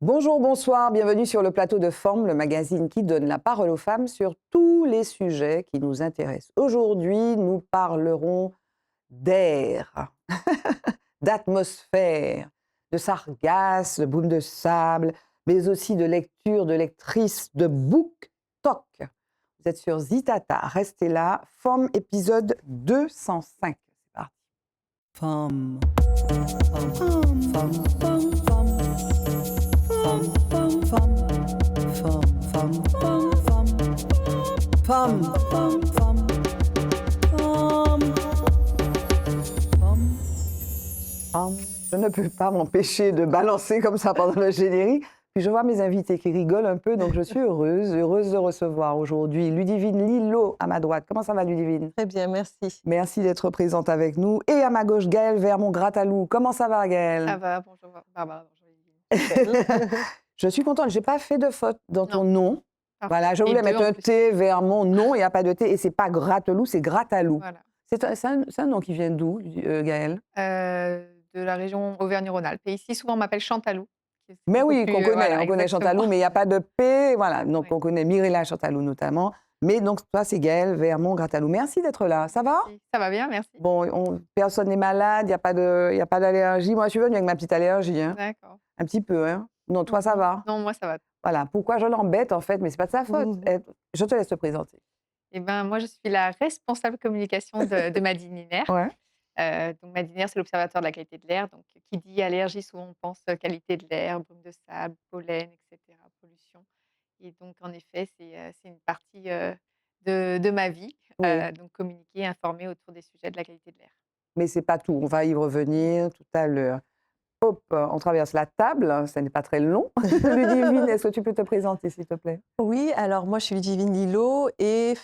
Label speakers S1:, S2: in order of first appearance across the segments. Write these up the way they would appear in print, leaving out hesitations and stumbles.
S1: Bonjour, bonsoir, bienvenue sur le plateau de Forme, le magazine qui donne la parole aux femmes sur tous les sujets qui nous intéressent. Aujourd'hui, nous parlerons d'air, d'atmosphère, de sargasses, de boules de sable, mais aussi de lecture, de lectrice, de book talk. Vous êtes sur Zitata, restez là. Forme épisode 205. C'est parti. Femme. Femme. Femme. Femme. Femme. Femme, femme, femme, femme, femme, femme, femme, femme, femme, femme. Je ne peux pas m'empêcher de balancer comme ça pendant le générique. Puis je vois mes invités qui rigolent un peu, donc je suis heureuse de recevoir aujourd'hui Ludivine Lillo à ma droite. Comment ça va, Ludivine?
S2: Très bien, merci.
S1: Merci d'être présente avec nous. Et à ma gauche, Gaëlle Vermont-Gratalou. Comment ça va, Gaëlle?
S2: Ça va, bonjour Barbara, bonjour Lydie.
S1: Je suis contente, je n'ai pas fait de faute dans ton nom.
S2: Parfait.
S1: Voilà, je
S2: Et
S1: voulais
S2: deux
S1: mettre
S2: en
S1: un
S2: plus.
S1: T vers mon nom, il n'y a pas de T, et c'est pas Gratelou, c'est Gratalou.
S2: Voilà.
S1: C'est un nom qui vient d'où, Gaëlle?
S2: De la région Auvergne-Rhône-Alpes. Et ici, souvent, on m'appelle Chantalou. C'est
S1: Mais
S2: beaucoup
S1: oui,
S2: plus,
S1: qu'on connaît,
S2: voilà,
S1: on connaît
S2: exactement.
S1: Chantalou, mais il n'y a pas de P, voilà, donc
S2: Oui.
S1: on connaît Mirella Chantalou notamment. Mais donc, toi, c'est Gaëlle Vermont-Gratalou. Merci d'être là, ça va?
S2: Ça va bien, merci.
S1: Bon, personne n'est malade, il n'y a pas d'allergie. Moi, je suis venue avec ma petite allergie, hein.
S2: D'accord.
S1: Un petit peu, hein. Non, toi, ça va?
S2: Non, moi, ça va.
S1: Voilà, pourquoi je l'embête, en fait, mais c'est pas de sa faute. Je te laisse te présenter.
S2: Eh ben, moi, je suis la responsable communication de Madinilaire.
S1: Ouais.
S2: Donc, Madinilaire, c'est l'Observatoire de la qualité de l'air. Donc, qui dit allergie, souvent, on pense qualité de l'air, brume de sable, pollen, etc., pollution. Et donc, en effet, c'est une partie de ma vie,
S1: Oui.
S2: donc communiquer, informer autour des sujets de la qualité de l'air.
S1: Mais c'est pas tout, on va y revenir tout à l'heure. Hop, on traverse la table, ça n'est pas très long. Ludivine, est-ce que tu peux te présenter, s'il te plaît?
S3: Oui, alors moi je suis Ludivine Lillo et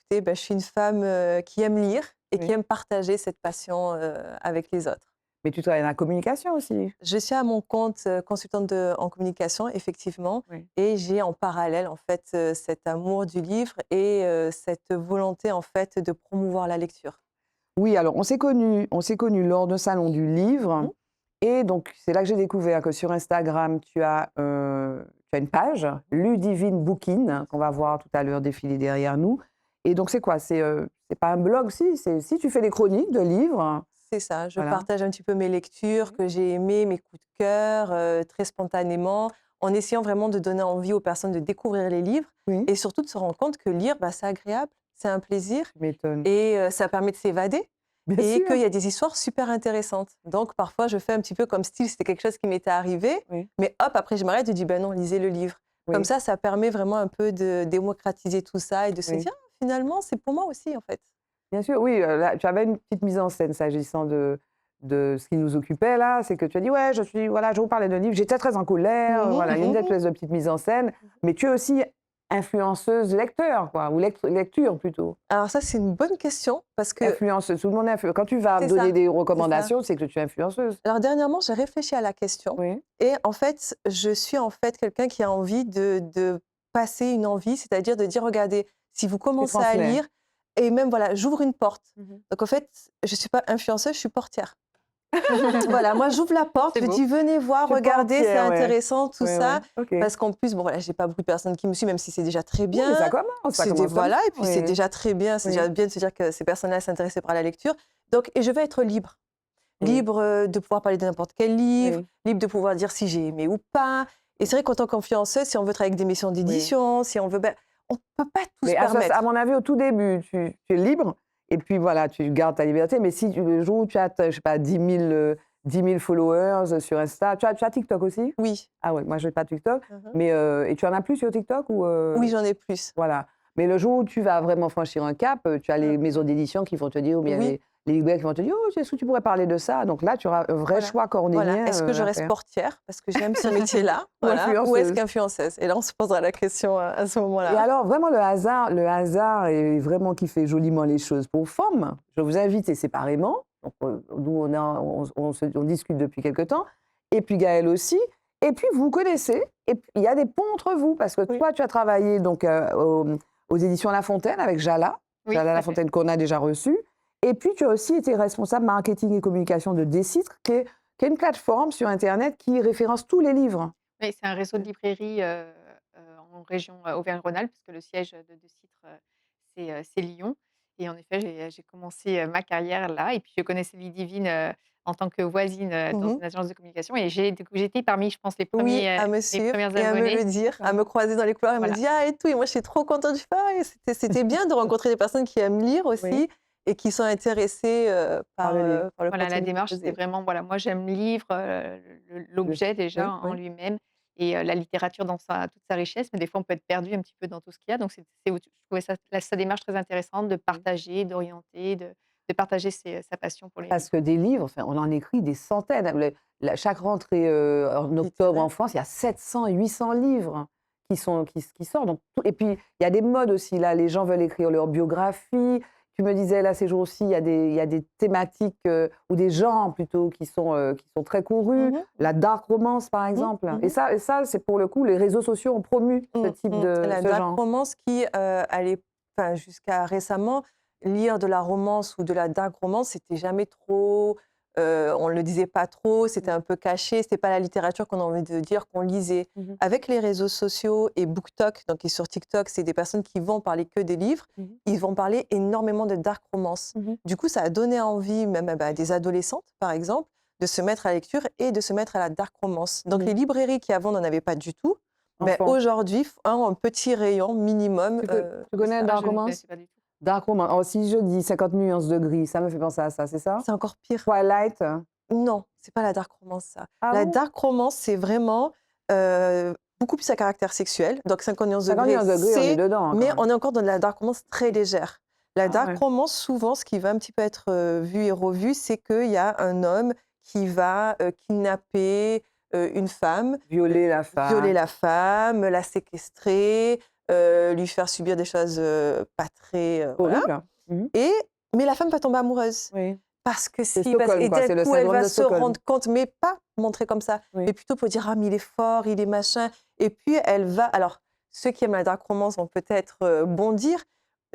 S3: écoutez, je suis une femme qui aime lire et
S1: Oui.
S3: qui aime partager cette passion avec les autres.
S1: Mais tu travailles dans la communication aussi.
S3: Je suis à mon compte consultante en communication, effectivement,
S1: Oui.
S3: et j'ai en parallèle en fait cet amour du livre et cette volonté en fait de promouvoir la lecture.
S1: Oui, alors on s'est connus lors d'un salon du livre.
S3: Mhm.
S1: Et donc, c'est là que j'ai découvert que sur Instagram, tu as une page, Ludivine Bookin, qu'on va voir tout à l'heure défiler derrière nous. Et donc, c'est quoi? C'est pas un blog, si tu fais des chroniques de livres.
S3: C'est ça, je
S1: Voilà.
S3: partage un petit peu mes lectures que j'ai aimées, mes coups de cœur, très spontanément, en essayant vraiment de donner envie aux personnes de découvrir les livres
S1: Oui.
S3: et surtout de se rendre compte que lire, c'est agréable, c'est un plaisir
S1: Tu m'étonnes.
S3: et ça permet de s'évader
S1: Bien
S3: et
S1: sûr.
S3: qu'il y a des histoires super intéressantes. Donc parfois, je fais un petit peu comme style, c'était quelque chose qui m'était arrivé,
S1: Oui.
S3: mais hop, après je m'arrête et je dis, ben non, lisez le livre.
S1: Oui.
S3: Comme ça permet vraiment un peu de démocratiser tout ça et de se
S1: Oui.
S3: dire, ah, finalement, c'est pour moi aussi en fait.
S1: Bien sûr, oui, là, tu avais une petite mise en scène s'agissant de ce qui nous occupait là, c'est que tu as dit ouais, je vous parlais d'un livre, j'étais très en colère, voilà, il y a une espèce de petite mise en scène, mais tu es aussi influenceuse lecteur, quoi, ou lecture plutôt.
S3: Alors ça, c'est une bonne question parce que
S1: Influenceuse, tout le monde est influenceuse. Quand tu vas
S3: C'est
S1: donner
S3: ça,
S1: des recommandations, c'est que tu es influenceuse.
S3: alors dernièrement, j'ai réfléchi à la question
S1: Oui.
S3: et en fait, je suis en fait quelqu'un qui a envie de passer une envie, c'est-à-dire de dire: «Regardez, si vous commencez à
S1: transmets.
S3: lire» et même voilà, j'ouvre une porte.
S2: Mhm.
S3: Donc en fait, je suis pas influenceuse, je suis portière. Voilà, moi j'ouvre la porte,
S2: C'est
S3: je
S2: beau.
S3: dis: «Venez voir,
S1: Tu es
S3: regardez, c'est
S1: portière, ouais.
S3: intéressant tout
S1: Ouais,
S3: ça».
S1: ouais. OK.
S3: Parce qu'en plus, bon voilà, j'ai pas beaucoup de personnes qui me suivent, même si c'est déjà très
S1: Oui,
S3: bien.
S1: mais ça commence, ça commence comme
S3: Voilà,
S1: ça,
S3: et puis c'est
S1: oui.
S3: déjà très bien, c'est
S1: Oui.
S3: déjà bien de se dire que ces personnes-là s'intéressent par la lecture. Donc et je veux être libre.
S1: Oui.
S3: Libre de pouvoir parler de n'importe quel livre,
S1: Oui.
S3: libre de pouvoir dire si j'ai aimé ou pas. Et c'est vrai qu'en tant qu'influenceuse, si on veut travailler avec des maisons d'édition, si on veut, on ne peut pas tout
S1: Mais
S3: se permettre.
S1: à mon avis, au tout début, tu es libre, et puis voilà, tu gardes ta liberté. Mais si le jour où tu as, je sais pas, 10 000 followers sur Insta, tu as TikTok aussi?
S3: Oui.
S1: Ah ouais, moi je n'ai pas TikTok,
S3: Mhm.
S1: mais et tu en as plus sur TikTok ou
S3: Oui, j'en ai plus.
S1: Voilà. Mais le jour où tu vas vraiment franchir un cap, tu as les maisons d'édition qui vont te dire, ou bien
S3: Oui.
S1: les libraires qui vont te dire, oh, est-ce que tu pourrais parler de ça? Donc là, tu auras un vrai
S3: Voilà.
S1: choix cornélien.
S3: Voilà. Est-ce que je
S1: à
S3: reste
S1: faire.
S3: portière parce que j'aime ce métier-là,
S1: Ou
S3: voilà, ou est-ce
S1: influenceuse.
S3: qu'influenceuse? Et là, on se posera la question à ce
S1: Et
S3: moment-là.
S1: alors, vraiment, le hasard est vraiment qui fait joliment les choses. Pour Forme, je vous invite séparément. Donc, nous, on discute depuis quelque temps. Et puis Gaëlle aussi. Et puis, vous vous connaissez. Et puis, il y a des ponts entre vous. Parce que
S3: Oui.
S1: toi, tu as travaillé donc, aux éditions La Fontaine avec Jala.
S2: Oui,
S1: Jala
S2: tout à
S1: La
S2: fait.
S1: Fontaine qu'on a déjà reçue. Et puis, tu as aussi été responsable marketing et communication de Décitre, qui est une plateforme sur Internet qui référence tous les livres.
S2: Oui, c'est un réseau de librairies, en région, Auvergne-Rhône-Alpes, parce que le siège de Citre, c'est Lyon et en effet, j'ai commencé, ma carrière là et puis je connaissais Ludivine, en tant que voisine, dans
S3: Mmh.
S2: une agence de communication et j'étais parmi, je pense,
S3: Oui, à me
S2: les
S3: suivre
S2: premières
S3: et à me le
S2: abonnées.
S3: dire, à
S1: D'accord.
S3: me croiser dans les couloirs et me
S2: Voilà,
S3: dire: «Ah et tout» et moi, je suis trop contente. Je fais: «Ah et c'était bien de rencontrer des personnes qui aiment lire
S1: Oui,
S3: aussi et qui sont intéressées,
S1: par le livre.
S3: par le
S2: voilà, la
S3: contenu
S2: démarche, c'était
S3: proposé».
S2: vraiment, voilà, moi j'aime le livre,
S1: Le
S2: l'objet déjà
S1: oui,
S2: en
S1: oui.
S2: lui-même et la littérature dans toute sa richesse, mais des fois on peut être perdu un petit peu dans tout ce qu'il y a, donc c'est où je trouvais sa démarche très intéressante de
S1: Mmh.
S2: partager, d'orienter, de partager sa passion pour les
S1: Parce
S2: livres.
S1: que des livres, enfin, on en écrit des centaines. Chaque rentrée en octobre en
S3: Littéraire.
S1: France, il y a 700 et 800 livres qui sortent. Donc, et puis, il y a des modes aussi. Là, les gens veulent écrire leur biographie. Tu me disais, là, ces jours-ci, il y a des thématiques ou des genres plutôt qui sont très courus.
S3: Mmh.
S1: La dark romance, par
S3: Mmh.
S1: exemple.
S3: Mmh.
S1: Et ça c'est pour le coup, les réseaux sociaux ont promu ce type de
S3: La
S1: ce
S3: dark
S1: genre.
S3: romance qui, allait enfin, jusqu'à récemment, lire de la romance ou de la dark romance, c'était jamais trop, on ne le disait pas trop, c'était
S1: Mmh.
S3: un peu caché, c'était pas la littérature qu'on a envie de dire qu'on lisait.
S1: Mmh.
S3: Avec les réseaux sociaux et BookTok, donc qui est sur TikTok, c'est des personnes qui vont parler que des livres,
S1: Mmh.
S3: ils vont parler énormément de dark romance.
S1: Mmh.
S3: Du coup, ça a donné envie même à des adolescentes, par exemple, de se mettre à la lecture et de se mettre à la dark romance. Donc
S1: Mmh.
S3: les librairies qui avant n'en avaient pas du tout, beh,
S1: Enfant.
S3: aujourd'hui, un petit rayon minimum,
S1: Tu
S3: de
S1: connais
S3: ça.
S2: Ah,
S1: Dark
S2: je ne
S1: Romance?
S2: connaissais pas du tout.
S1: Dark Romance. Oh, si je dis 50 nuances de gris, ça me fait penser à ça, c'est ça?
S3: C'est encore pire.
S1: Twilight?
S3: Non, c'est pas la dark romance ça.
S1: Ah
S3: La
S1: bon?
S3: dark romance, c'est vraiment, beaucoup plus à caractère sexuel. Donc 50 nuances de
S1: 50
S3: gris,
S1: nuances de gris, on est
S3: c'est
S1: dedans hein, quand
S3: mais
S1: même.
S3: on est encore dans de la dark romance très légère. La
S1: Ah
S3: dark
S1: ouais.
S3: romance, souvent, ce qui va un petit peu être, vu et revu, c'est qu'il y a un homme qui va, kidnapper, une femme,
S1: Violer la
S3: violer
S1: femme.
S3: la femme, la séquestrer, lui faire subir des choses, pas très, voilà.
S1: Horrible. Mmh.
S3: Et mais la femme va tomber amoureuse
S1: Oui.
S3: parce que
S1: C'est
S3: si parce
S1: Stockholm,
S3: et
S1: quoi,
S3: d'un
S1: c'est le
S3: coup, elle
S1: syndrome
S3: va
S1: de
S3: se
S1: Stockholm.
S3: rendre compte, mais pas montré comme ça,
S1: Oui.
S3: mais plutôt pour dire: «Ah mais il est fort, il est machin» et puis elle va alors ceux qui aiment la dark romance vont peut-être, bondir,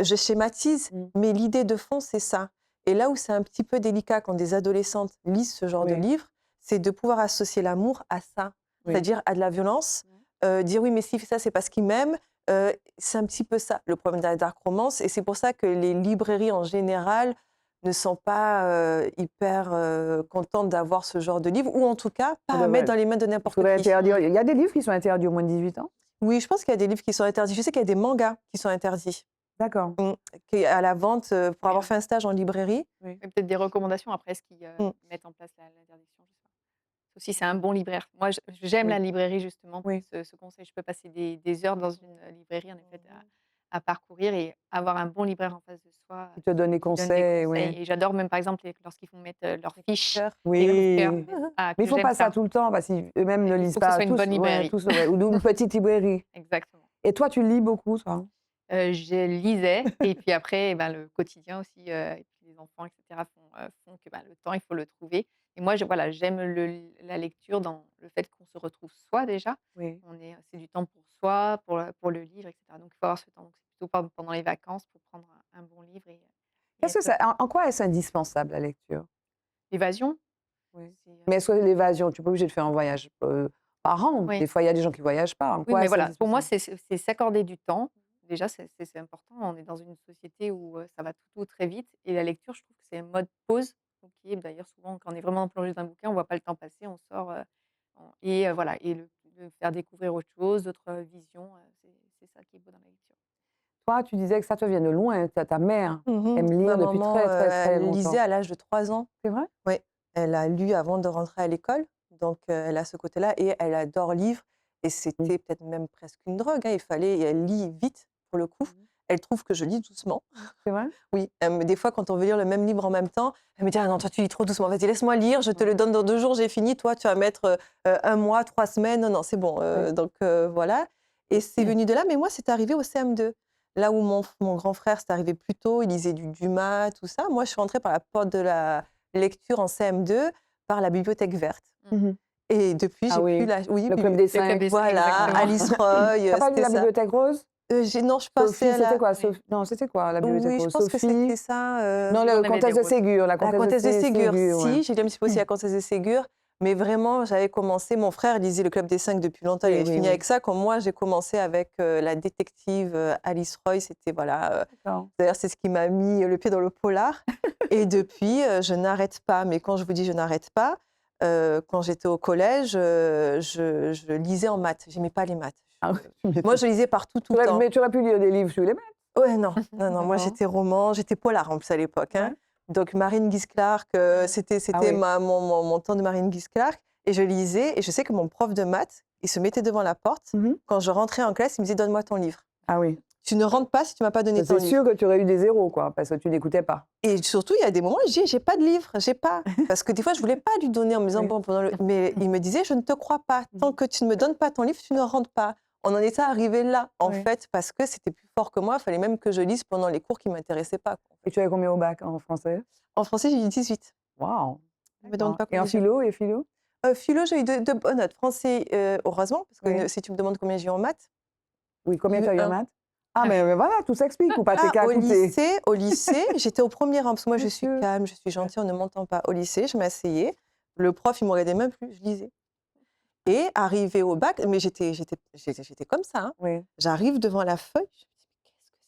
S3: je schématise,
S1: Mmh.
S3: mais l'idée de fond, c'est ça et là où c'est un petit peu délicat quand des adolescentes lisent ce genre de
S1: Oui,
S3: livre, c'est de pouvoir associer l'amour à ça,
S1: oui.
S3: c'est-à-dire à de la violence,
S2: Mmh.
S3: dire: «Oui mais s'il fait ça, c'est parce qu'il m'aime», c'est un petit peu ça le problème de la dark romance et c'est pour ça que les librairies en général ne sont pas, hyper, contentes d'avoir ce genre de livre ou en tout cas
S1: C'est
S3: pas à mettre
S1: dommage.
S3: dans les mains de
S1: Il
S3: n'importe
S1: faudrait
S3: qui.
S1: interdire. Il y a des livres qui sont interdits aux moins de 18 ans?
S3: Oui, je pense qu'il y a des livres qui sont interdits. Je sais qu'il y a des mangas qui sont interdits,
S1: D'accord.
S3: mmh, qui à la vente, pour
S2: Oui,
S3: avoir fait un stage en librairie.
S1: Oui.
S2: peut-être des recommandations après, est-ce qu'ils,
S3: Mmh.
S2: mettent en place l'interdiction? Je sais pas. Aussi, c'est un bon libraire. Moi, j'aime
S1: Oui.
S2: la librairie justement pour
S1: Oui.
S2: ce conseil. Je peux passer des heures dans une, librairie en effet à parcourir et avoir un bon libraire en face de soi,
S1: Qui te donne des
S2: qui donne des
S1: conseils,
S2: conseils
S1: oui.
S2: et j'adore même par exemple lorsqu'ils vont mettre, leurs fiches,
S3: Cœur.
S2: les coups de cœur.
S1: Oui.
S2: Ah,
S1: Mais il
S2: que
S1: faut
S2: j'aime
S1: pas ça
S2: ça.
S1: tout le temps parce qu'eux-mêmes ne
S2: Il
S1: lisent
S2: faut que ce
S1: pas
S2: soit une
S1: tous,
S2: bonne
S1: ouais,
S2: librairie.
S1: tous, ouais, ou d'une petite librairie.
S2: Exactement.
S1: Et toi, tu lis beaucoup, toi?
S2: Je lisais et puis après, eh ben, le quotidien aussi, et puis les enfants et cetera font que, bah, le temps, il faut le trouver et moi, voilà, j'aime la lecture dans le fait qu'on se retrouve soi déjà.
S1: Oui.
S2: C'est du temps pour soi, pour le livre et cetera donc il faut avoir ce temps. Donc c'est plutôt pendant les vacances pour prendre un bon livre et
S1: Qu'est-ce que
S2: être
S1: ça en quoi est-ce indispensable, la lecture?
S2: l'évasion,
S1: Oui.
S2: c'est,
S1: Mais est-ce que l'évasion, tu es pas obligé de faire un voyage, par an? Des
S2: oui.
S1: fois, il y a des gens qui voyagent pas. En
S2: Oui,
S1: quoi
S2: mais
S1: est-ce
S2: voilà, pour moi,
S1: indispensable?
S2: c'est s'accorder du temps. Déjà, c'est important. On est dans une société où, ça va tout très vite et la lecture, je trouve que c'est un mode pause, donc qui est d'ailleurs souvent quand on est vraiment plongé dans un bouquin, on voit pas le temps passer, on sort, voilà et le faire découvrir autre chose, d'autres, visions, c'est ça qui est beau dans la lecture.
S1: Toi, tu disais que ça te vient de loin. Ta mère
S3: Mmh.
S1: aime
S3: Ma
S1: lire depuis
S3: maman,
S1: très, très, très
S3: elle lisait
S1: longtemps.
S3: à l'âge de 3 ans.
S1: C'est vrai?
S3: Oui, elle a lu avant de rentrer à l'école, donc elle a ce côté-là et elle adore lire et
S1: Mmh.
S3: c'était peut-être même presque une drogue, hein, et elle lit vite pour le coup.
S1: Mmh.
S3: Elle trouve que je lis doucement.
S1: C'est vrai?
S3: Oui, des fois quand on veut lire le même livre en même temps, elle me dit: «Ah non, toi tu lis trop doucement, vas-y laisse-moi lire, je te
S1: Ouais.
S3: le donne dans 2 jours, j'ai fini, toi tu vas mettre, 1 mois, 3 semaines, non, non, c'est bon»,
S1: Oui.
S3: donc voilà et c'est venu de là, mais moi c'est arrivé au CM2. Là où mon grand frère, c'est arrivé plus tôt, il lisait du Dumas, tout ça. Moi, je suis rentrée par la porte de la lecture en CM2, par la bibliothèque verte
S2: Mmh.
S1: Mmh.
S3: et depuis
S1: Ah
S3: j'ai pu
S1: oui,
S3: la oui,
S1: le club des
S2: Le club
S1: 5.
S2: des 5,
S3: voilà,
S2: exactement.
S3: Alice Roy,
S1: Tu as pas lu
S3: c'était
S1: la
S3: ça.
S1: bibliothèque rose?
S3: J'ai non, je passais
S1: Sophie,
S3: à
S1: c'était
S3: la
S1: quoi?
S2: Oui.
S1: Non, c'était quoi la bibliothèque
S3: oui, je
S1: rose?
S3: pense que c'était
S1: Sophie?
S3: ça,
S1: Non,
S2: Oui, on
S1: la
S2: avait des
S1: comtesse de
S2: roses.
S1: Ségur, la
S3: la
S1: comtesse de
S3: comtesse de Ségur.
S1: Ségur, ouais.
S3: Si, j'ai lu un petit peu aussi la comtesse de Ségur. Mais vraiment, j'avais commencé, mon frère lisait Le Club des 5 depuis longtemps, il
S1: Oui,
S3: avait
S1: oui,
S3: fini
S1: oui.
S3: avec ça. Quand moi, j'ai commencé avec la détective Alice Roy, c'était, voilà,
S1: D'accord.
S3: d'ailleurs, c'est ce qui m'a mis le pied dans le polar. Et depuis, je n'arrête pas. Mais quand je vous dis je n'arrête pas, quand j'étais au collège, je lisais en maths. J'aimais pas les maths.
S1: Ah oui, tu
S3: Moi,
S1: m'étonnes.
S3: je lisais partout, tout le temps.
S1: Mais tu aurais pu lire des livres sur les maths.
S3: Ouais, non, non, non. Moi,
S1: Non.
S3: j'étais roman, j'étais polar en plus à l'époque, hein.
S1: Ouais.
S3: Donc, Marine Guise-Clark, c'était
S1: Ah oui.
S3: mon temps de Marine Guise-Clark. Et je lisais. Et je sais que mon prof de maths, il se mettait devant la porte.
S1: Mhm.
S3: Quand je rentrais en classe, il me disait donne-moi ton livre.
S1: Ah oui.
S3: Tu ne rentres pas si tu m'as pas donné ton
S1: C'est
S3: livre.
S1: sûr que tu aurais eu des zéros, quoi, parce que tu n'écoutais pas.
S3: Et surtout, il y a des moments où je dis j'ai pas de livre, j'ai pas. Parce que des fois, je voulais pas lui donner en me disant
S1: Oui.
S3: bon, mais il me disait je ne te crois pas. Tant que tu ne me donnes pas ton livre, tu ne rentres pas. On en était arrivé là, en
S1: Oui.
S3: fait, parce que c'était plus fort que moi. Il fallait même que je lise pendant les cours qui m'intéressaient pas, quoi.
S1: Et tu avais combien au bac en français?
S3: En français, j'ai eu 18.
S1: Waouh.
S3: Ne me demande pas
S1: Et en
S3: combien j'ai eu.
S1: philo, et philo?
S3: Philo, j'ai eu de bonnes notes. Français, heureusement, parce que
S1: Oui.
S3: si tu me demandes combien j'ai eu en maths,
S1: Oui, combien
S3: j'ai
S1: tu
S3: eu
S1: as eu en
S3: 1.
S1: maths? Ah, mais voilà, tout s'explique, ou pas t'es qu'à écouter.
S3: Au lycée, j'étais au premier rang, parce que moi, je suis
S1: Monsieur.
S3: calme, je suis gentille, on ne m'entend pas. Au lycée, je m'asseyais, le prof, il me regardait même plus, je lisais. Et arrivé au bac, mais j'étais comme ça, hein.
S1: Oui.
S3: J'arrive devant la feuille, je me dis: «Mais qu'est-ce que c'est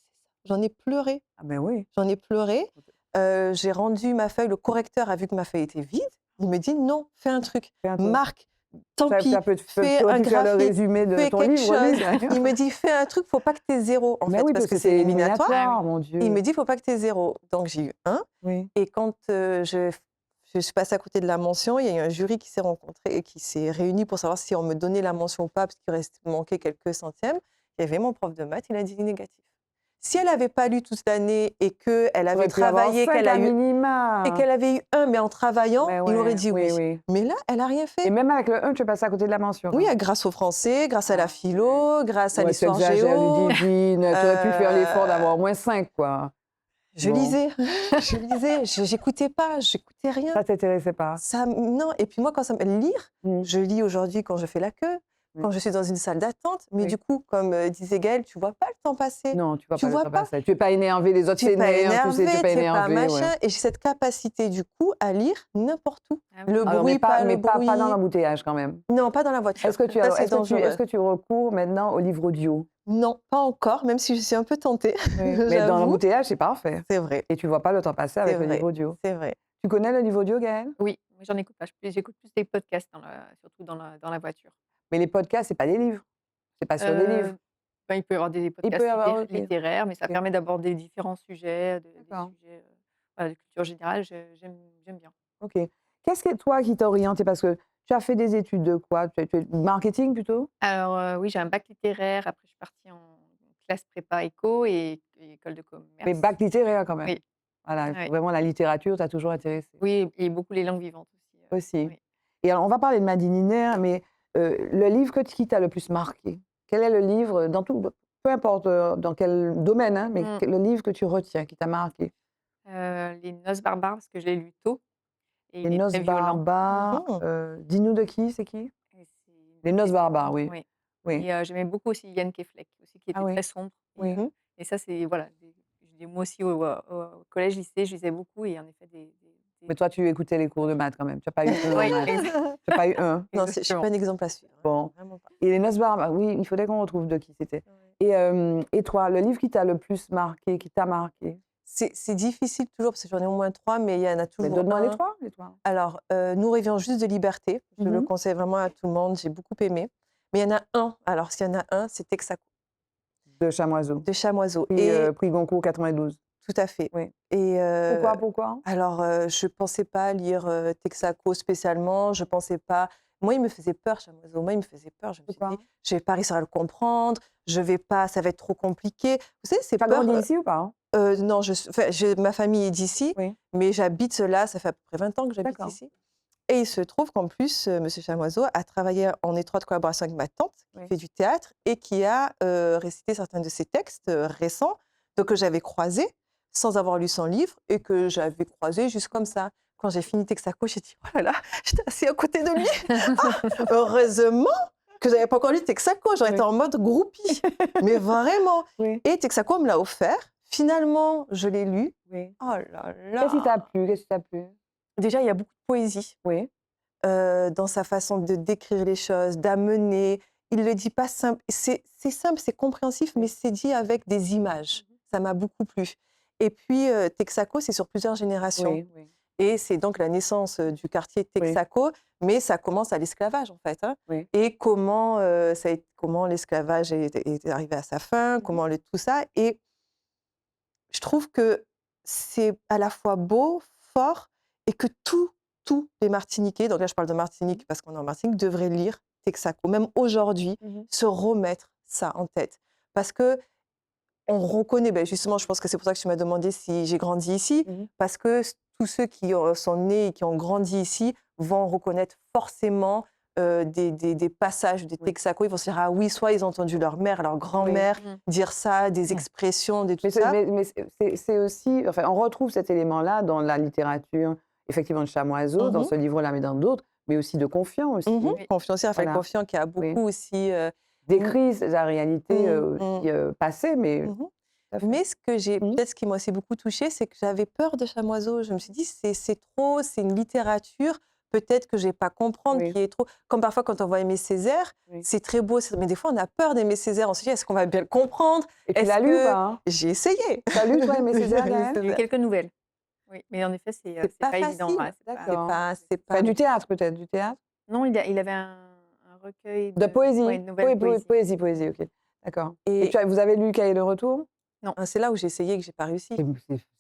S3: ça?» J'en ai pleuré,
S1: Ah ben oui.
S3: j'en ai pleuré. J'ai rendu ma feuille, le correcteur a vu que ma feuille était vide. Il me dit: «Non, fais un truc,
S1: Fais un truc.
S3: marque, tant pis,
S1: Ça peut
S3: fais
S1: tu aurais
S3: un
S1: pu faire le
S3: graphique,
S1: résumé de
S3: fais
S1: ton
S3: quelque
S1: livre,
S3: chose.»
S1: lui, d'ailleurs.
S3: Il me dit: «Fais un truc, faut pas que tu aies 0 en
S1: Mais
S3: fait,
S1: oui,
S3: parce que c'est éliminatoire.»
S1: mon Dieu.
S3: Il me dit: «Faut pas que tu aies 0.» Donc j'ai eu 1.
S1: Oui.
S3: Et quand je suis passée à côté de la mention, il y a eu un jury qui s'est rencontré et qui s'est réuni pour savoir si on me donnait la mention ou pas, parce qu'il manquait quelques centièmes. Il y avait mon prof de maths, il a dit négatif. Si elle n'avait pas lu toute l'année et qu'elle
S1: Tu
S3: avait
S1: aurais pu avoir
S3: travaillé,
S1: 5 à minima.
S3: et qu'elle avait eu 1, mais en travaillant,
S1: Mais
S3: il aurait
S1: ouais,
S3: dit
S1: oui,
S3: oui.
S1: oui.
S3: Mais là, elle n'a rien
S1: Et
S3: fait.
S1: même avec le 1, tu es passé à côté de la mention.
S3: Oui, grâce au français, grâce à la philo, grâce à
S1: Ouais, tu
S3: l'histoire
S1: exagères,
S3: géo.
S1: Ludivine. Tu aurais pu faire l'effort d'avoir au
S3: euh,
S1: moins 5, quoi.
S3: Je
S1: Bon.
S3: lisais, j'écoutais pas, j'écoutais rien.
S1: Ça t'intéressait pas?
S3: Ça, non. Et puis moi, quand ça me lire,
S1: Mm.
S3: je lis aujourd'hui quand je fais la queue,
S1: Oui.
S3: quand je suis dans une salle d'attente. Mais
S1: Oui.
S3: du coup, comme disait Gaëlle, tu vois pas le temps passer.
S1: Non, tu vois
S3: Tu
S1: pas le
S3: vois
S1: temps
S3: pas.
S1: passer. Tu es pas énervé, les autres
S3: Tu n'es pas
S1: s'énervent, tu sais, tu
S3: énervé,
S1: es pas
S3: tu n'es pas
S1: énervé.
S3: machin.
S1: Ouais.
S3: Et j'ai cette capacité, du coup, à lire n'importe où.
S2: Ah oui.
S3: Le
S1: Alors,
S3: bruit, pas le
S1: pas
S3: bruit.
S1: dans l'embouteillage quand même.
S3: Non, pas dans la voiture.
S1: Est-ce que
S3: Ça, c'est dangereux.
S1: est-ce que tu recours maintenant au livre audio?
S3: Non, pas encore, même si je suis un peu tentée.
S1: Oui. Mais dans
S3: J'avoue.
S1: l'embouteillage, c'est parfait.
S3: C'est vrai,
S1: Et tu vois pas le temps passer
S3: c'est
S1: avec le
S3: vrai,
S1: livre audio.
S3: c'est vrai.
S1: Tu connais le livre audio, Gaëlle?
S2: Oui, mais j'en écoute pas. J'écoute plus des podcasts surtout dans la voiture.
S1: Mais les podcasts, c'est pas des livres. C'est pas sur des livres.
S2: Ben, il peut y avoir des
S1: Il
S2: podcasts
S1: peut y avoir, ok.
S2: littéraires, mais ça
S1: Ok.
S2: permet d'aborder différents sujets, des
S1: D'accord.
S2: sujets voilà, de culture générale. J'aime bien.
S1: Ok. Qu'est-ce que toi qui t'a orienté? Parce que tu as fait des études de quoi? Tu es marketing plutôt?
S2: Alors, oui, j'ai un bac littéraire. Après, je suis partie en classe prépa éco et école de commerce.
S1: Mais bac littéraire quand même.
S2: Oui.
S1: Voilà,
S2: Oui.
S1: vraiment la littérature t'a toujours intéressé.
S2: Oui, et beaucoup les langues vivantes aussi.
S1: Aussi.
S2: Oui.
S1: Et alors, on va parler de Madine Iner, mais le livre qui t'a le plus marqué? Quel est le livre, dans tout, peu importe dans quel domaine, hein, mais le livre que tu retiens, qui t'a marqué?
S2: Les Noces barbares, parce que je l'ai lu tôt et
S1: Les
S2: il est
S1: Noces
S2: très violent.
S1: barbares. Dis-nous de qui, c'est qui?
S2: Et c'est une
S1: Les Noces
S2: pièce
S1: barbares, oui.
S2: oui.
S1: Oui.
S2: Et j'aimais beaucoup aussi Yann Keflek, aussi, qui était
S1: Ah oui.
S2: très sombre.
S1: Oui.
S2: Et ça, c'est voilà, moi aussi au collège, lycée, je lisais beaucoup et en effet
S1: Mais toi, tu écoutais les cours de maths quand même. Tu n'as pas eu un en
S2: Oui,
S1: maths. Tu n'as pas eu un.
S3: Non, je ne suis pas un exemple à suivre.
S1: Bon.
S3: Vraiment pas.
S1: Et les Noces barbares, oui, il faudrait qu'on retrouve de qui c'était.
S3: Ouais.
S1: Et toi, le livre qui t'a le plus marqué, qui t'a marqué?
S3: C'est difficile toujours, parce que j'en ai au moins 3, mais il y en a
S1: Mais
S3: toujours
S1: donne-moi les
S3: un.
S1: trois, les trois.
S3: Alors, Nous rêvions juste de liberté. Je le
S1: Mhm.
S3: conseille vraiment à tout le monde. J'ai beaucoup aimé. Mais il y en a un. Alors, s'il y en a un, c'est Texaco
S1: De Chamoiseau.
S3: de Chamoiseau.
S1: Prix,
S3: Et
S1: prix Goncourt 92.
S3: tout à fait.
S1: Oui.
S3: Et
S1: Pourquoi?
S3: alors, je ne pensais pas lire Texaco spécialement. Je pensais pas. Moi, il me faisait peur, Chamoiseau. Moi, il me faisait peur. Je me suis
S1: Pourquoi?
S3: dit, je vais pas réussir à le comprendre. Je vais pas. Ça va être trop compliqué. Vous savez, c'est
S1: T'as
S3: peur.
S1: grandi ici ou pas, hein?
S3: Non, ma famille est d'ici,
S1: Oui.
S3: mais j'habite là. Ça fait à peu près 20 ans que j'habite
S1: D'accord.
S3: ici. Et il se trouve qu'en plus, Monsieur Chamoiseau a travaillé en étroite collaboration avec ma tante, qui
S1: Oui.
S3: fait du théâtre et qui a récité certains de ses textes récents, donc que j'avais croisés sans avoir lu son livre et que j'avais croisé juste comme ça. Quand j'ai fini Texaco, j'ai dit, oh là là, j'étais assise à côté de lui. Ah, heureusement que je n'avais pas encore lu Texaco, j'aurais été en mode groupie. Mais vraiment.
S1: Oui.
S3: Et Texaco me l'a offert. Finalement, je l'ai lu.
S1: Oui.
S3: Oh là là.
S1: Qu'est-ce qui t'a plu? Qu'est-ce qui t'a plu?
S3: Déjà, il y a beaucoup de poésie.
S1: Oui.
S3: dans sa façon de décrire les choses, d'amener. Il ne le dit pas simple. C'est simple, c'est compréhensif, mais c'est dit avec des images. Ça m'a beaucoup plu. Et puis, Texaco, c'est sur plusieurs générations.
S1: Oui, oui.
S3: Et c'est donc la naissance du quartier Texaco, mais ça commence à l'esclavage, en fait. Hein.
S1: Oui.
S3: Et comment, comment l'esclavage est arrivé à sa fin, comment tout ça. Et je trouve que c'est à la fois beau, fort, et que tous les Martiniquais, donc là je parle de Martinique parce qu'on est en Martinique, devraient lire Texaco, même aujourd'hui, se remettre ça en tête. Parce que on reconnaît, justement, je pense que c'est pour ça que tu m'as demandé si j'ai grandi ici, parce que tous ceux qui sont nés et qui ont grandi ici vont reconnaître forcément des passages des Texaco. Ils vont se dire, ah oui, soit ils ont entendu leur mère, leur grand-mère dire ça, des expressions, des tout ça.
S1: Mais c'est aussi, enfin, on retrouve cet élément-là dans la littérature, effectivement, de Chamoiseau, dans ce livre-là, mais dans d'autres, mais aussi de Confiant aussi.
S3: Confiance, Raphaël
S1: Voilà.
S3: Confiant qui a beaucoup aussi...
S1: décrit la réalité aussi, passée, mais...
S3: Mais ce que j'ai, peut-être ce qui m'a aussi beaucoup touchée, c'est que j'avais peur de Chamoiseau. Je me suis dit, c'est trop, c'est une littérature, peut-être que je vais pas comprendre, qui est trop... Comme parfois, quand on voit Aimé Césaire, c'est très beau, mais des fois, on a peur d'Aimé Césaire. On se dit, est-ce qu'on va bien le comprendre?
S1: Et tu l'as lu ou pas, hein?
S3: J'ai essayé.
S1: Tu as lu, toi, Aimé Césaire, Gaëlle?
S2: Il y a eu quelques nouvelles. Oui, mais en effet, c'est pas évident.
S3: facile.
S2: Ouais,
S1: D'accord.
S3: C'est pas...
S1: Enfin, du théâtre, peut-être, du théâtre?
S2: Non, il avait un recueil
S1: De poésie?
S2: ouais, une nouvelle poésie.
S1: Poésie, ok. D'accord.
S3: Et-
S1: Et vous avez lu Cahier de retour?
S3: C'est là où j'ai essayé et que j'ai pas réussi.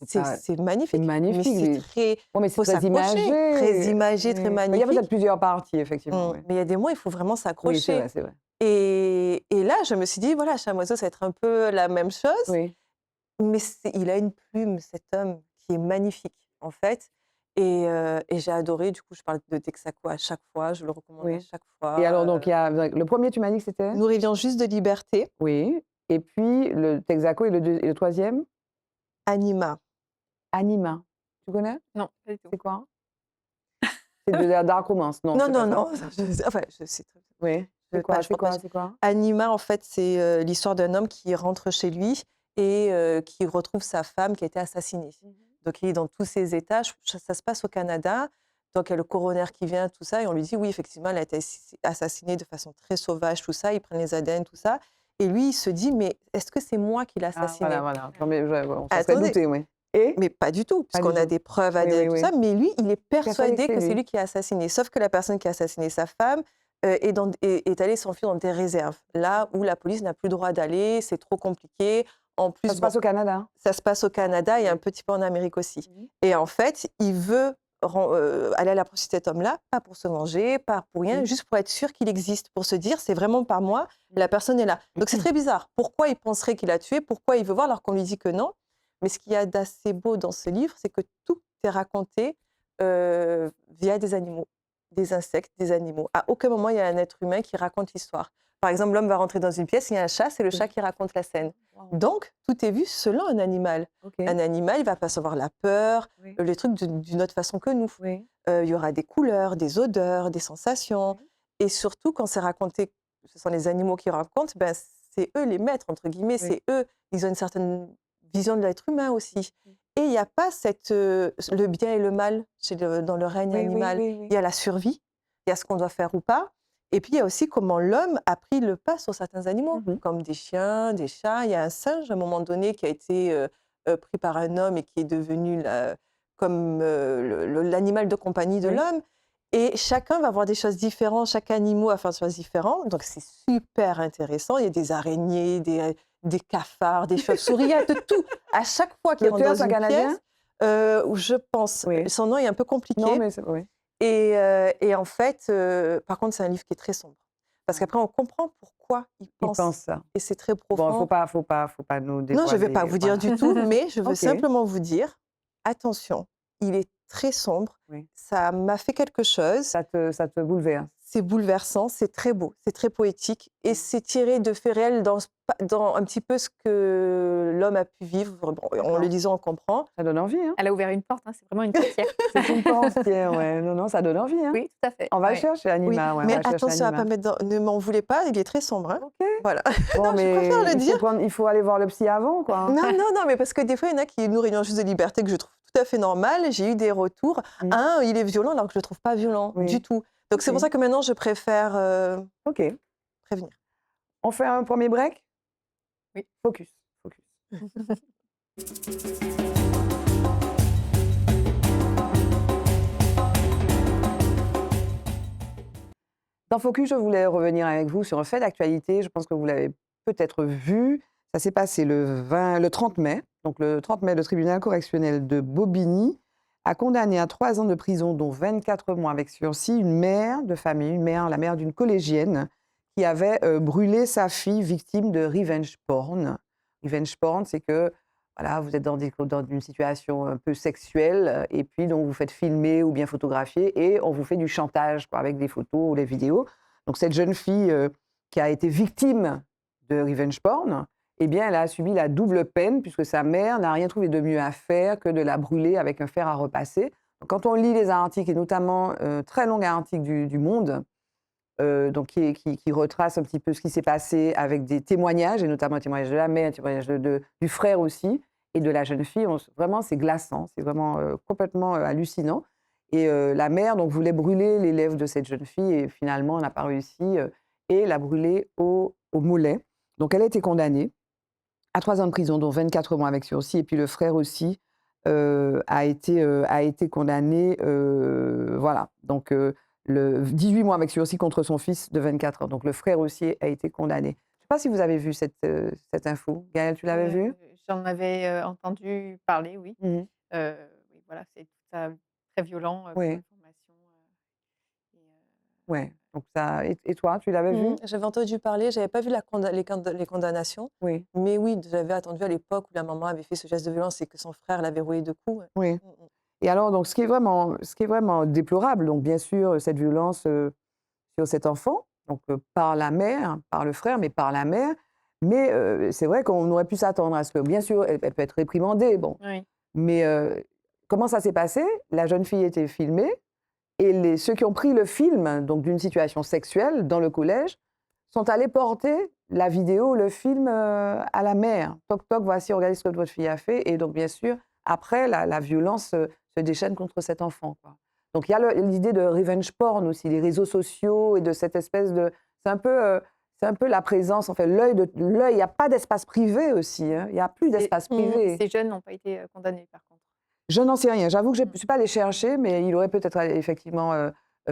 S1: C'est
S3: C'est magnifique.
S1: c'est magnifique,
S3: Mais
S1: mais-
S3: c'est très...
S1: mais c'est
S3: faut
S1: très
S3: s'accrocher.
S1: imagé.
S3: Très imagé, très
S1: Il y a
S3: magnifique.
S1: peut-être plusieurs parties, effectivement.
S3: Mais il y a des mots, il faut vraiment
S1: Oui, c'est
S3: s'accrocher.
S1: vrai, c'est vrai.
S3: Et là, je me suis dit, voilà, Chamoiseau, ça va être un peu la même chose.
S1: Oui.
S3: Mais il a une plume, cet homme, qui est magnifique, en fait. Et j'ai adoré. Du coup, je parle de Texaco à chaque fois. Je le recommande à chaque fois.
S1: Et alors, donc, il y a le premier, tu m'as dit que c'était?
S3: Nous rêvions juste de liberté.
S1: Oui. Et puis, le Texaco et le troisième?
S3: Anima.
S1: Anima. Tu connais?
S2: Non, pas du tout.
S1: C'est quoi? C'est de la dark romance, non?
S3: Non,
S1: c'est pas
S3: non,
S1: ça.
S3: non. Enfin, je sais très bien.
S1: Oui.
S3: Je
S1: C'est quoi?
S3: partage
S1: C'est quoi?
S3: pas.
S1: C'est quoi?
S3: Anima, en fait, c'est l'histoire d'un homme qui rentre chez lui et qui retrouve sa femme qui a été assassinée. Donc, il est dans tous ses états. Ça se passe au Canada. Donc, il y a le coroner qui vient, tout ça, et on lui dit, oui, effectivement, elle a été assassinée de façon très sauvage, tout ça. Ils prennent les ADN, tout ça. Et lui, il se dit, mais est-ce que c'est moi qui l'ai
S1: Ah,
S3: assassinée?
S1: voilà. Non, mais on s'en serait
S3: Attendez.
S1: douté, oui. Et?
S3: Mais pas du tout,
S1: Pas du
S3: puisqu'on a
S1: tout.
S3: des preuves
S1: Oui,
S3: ADN,
S1: oui,
S3: tout ça. Mais lui, il est persuadé
S1: que c'est
S3: que c'est
S1: lui.
S3: lui qui a assassiné. Sauf que la personne qui a assassiné sa femme est allée s'enfuir dans des réserves, là où la police n'a plus le droit d'aller, c'est trop compliqué. En plus,
S1: Ça se passe au Canada?
S3: ça se passe au Canada et un petit peu en Amérique aussi. Et en fait, il veut aller à la procès de cet homme-là, pas pour se venger, pas pour rien, juste pour être sûr qu'il existe, pour se dire, c'est vraiment pas moi, la personne est là. Donc c'est très bizarre. Pourquoi il penserait qu'il a tué? Pourquoi il veut voir alors qu'on lui dit que non? Mais ce qu'il y a d'assez beau dans ce livre, c'est que tout est raconté via des animaux, des insectes, des animaux. À aucun moment, il y a un être humain qui raconte l'histoire. Par exemple, l'homme va rentrer dans une pièce, il y a un chat, c'est le chat qui raconte la scène. Donc, tout est vu selon un animal. Un animal, il va percevoir la peur, les trucs d'une autre façon que nous. Il y aura des couleurs, des odeurs, des sensations. Et surtout, quand c'est raconté, ce sont les animaux qui racontent, ben, c'est eux les maîtres, entre guillemets, c'est eux. Ils ont une certaine vision de l'être humain aussi. Et il n'y a pas le bien et le mal dans le règne animal. Il y a la survie, il y a ce qu'on doit faire ou pas. Et puis, il y a aussi comment l'homme a pris le pas sur certains animaux, comme des chiens, des chats. Il y a un singe, à un moment donné, qui a été pris par un homme et qui est devenu comme l'animal de compagnie de l'homme. Et chacun va voir des choses différentes, chaque animal va faire des choses différentes. Donc, c'est super intéressant. Il y a des araignées, des cafards, des chauves-souris, il y a de tout. À chaque fois qu'il rentre dans une pièce, je pense, son nom est un peu compliqué.
S1: Non, mais
S3: Et en fait, par contre, c'est un livre qui est très sombre. Parce qu'après, on comprend pourquoi il pense
S1: ça.
S3: Et c'est très profond.
S1: Bon, faut pas nous dévoiler.
S3: Non, je ne vais pas vous dire du tout, mais je veux
S1: Ok.
S3: simplement vous dire, attention, il est très sombre. Ça m'a fait quelque chose.
S1: Ça te bouleverse.
S3: C'est bouleversant, c'est très beau, c'est très poétique. Et c'est tiré de faits réels dans un petit peu ce que l'homme a pu vivre. Bon, en le lisant, on comprend.
S1: Ça donne envie, hein?
S2: Elle a ouvert une porte, hein, c'est vraiment une portière.
S1: C'est une portière, ouais. Non, ça donne envie, hein?
S2: Oui, tout à fait.
S1: On va le
S2: Ouais.
S1: chercher, Anima. Ouais, on
S3: mais
S1: va chercher
S3: attention à
S1: Anima.
S3: pas mettre ne m'en voulez pas, il est très sombre. Hein.
S1: Ok.
S3: Voilà.
S1: Bon,
S3: Non, je
S1: mais
S3: préfère le dire.
S1: il faut aller voir le psy avant, quoi.
S3: Non, mais parce que des fois, il y en a qui nous réunions juste de liberté que je trouve tout à fait normal. J'ai eu des retours.
S1: Mmh.
S3: Il est violent alors que je le trouve pas violent du
S1: Oui.
S3: tout. Donc c'est pour
S1: OK.
S3: ça que maintenant je préfère
S1: OK.
S3: prévenir.
S1: On fait un premier break?
S2: Oui.
S1: Focus, focus. Dans Focus, je voulais revenir avec vous sur un fait d'actualité. Je pense que vous l'avez peut-être vu. Ça s'est passé le 30 mai. Donc le 30 mai, le tribunal correctionnel de Bobigny a condamné à 3 ans de prison, dont 24 mois avec sursis, une mère de famille, la mère d'une collégienne, qui avait brûlé sa fille victime de revenge porn. Revenge porn, c'est que voilà, vous êtes dans une situation un peu sexuelle et puis donc vous faites filmer ou bien photographier et on vous fait du chantage quoi, avec des photos ou des vidéos. Donc cette jeune fille qui a été victime de revenge porn, eh bien elle a subi la double peine puisque sa mère n'a rien trouvé de mieux à faire que de la brûler avec un fer à repasser. Donc, quand on lit les articles et notamment très longs articles du Monde, donc qui retrace un petit peu ce qui s'est passé avec des témoignages, et notamment un témoignage de la mère, un témoignage du frère aussi, et de la jeune fille. Vraiment, c'est glaçant, c'est vraiment complètement hallucinant. Et la mère donc, voulait brûler les lèvres de cette jeune fille, et finalement, elle n'a pas réussi, et l'a brûlée au mollet. Donc, elle a été condamnée à 3 ans de prison, dont 24 mois avec sursis, et puis le frère aussi a été condamné, voilà. Donc, le 18 mois avec sursis contre son fils de 24 ans. Donc le frère aussi a été condamné. Je ne sais pas si vous avez vu cette info. Gaëlle, tu l'avais vue?
S2: J'en avais, entendu parler, oui.
S1: Mmh.
S2: Oui, voilà, c'est tout ça très violent, comme
S1: Oui,
S2: information, et
S1: ouais. Donc ça et toi, tu l'avais vu?
S3: J'avais entendu parler, j'avais pas vu les condamnations,
S1: Oui,
S3: mais oui, j'avais attendu à l'époque où la maman avait fait ce geste de violence et que son frère l'avait roué de coups. Ouais.
S1: oui.
S3: Mmh mh.
S1: Et alors donc ce qui est vraiment déplorable, donc bien sûr, cette violence, sur cet enfant, donc par la mère, par le frère, mais par la mère. Mais c'est vrai qu'on aurait pu s'attendre à ce que bien sûr, elle peut être réprimandée, bon.
S2: oui.
S1: Mais comment ça s'est passé? La jeune fille était filmée et ceux qui ont pris le film, donc d'une situation sexuelle dans le collège, sont allés porter la vidéo, le film à la mère. Toc toc, voici, regardez ce que votre fille a fait. Et donc bien sûr, après, la violence se déchaîne contre cet enfant, quoi. Donc il y a l'idée de revenge porn aussi, les réseaux sociaux et de cette espèce de... C'est un peu la présence, en fait, l'œil, il n'y a pas d'espace privé aussi, hein. Il n'y a plus d'espace privé.
S2: Ces jeunes n'ont pas été, condamnés par contre.
S1: Je n'en sais rien. J'avoue que je ne
S2: Mmh.
S1: suis pas allée chercher, mais il aurait peut-être effectivement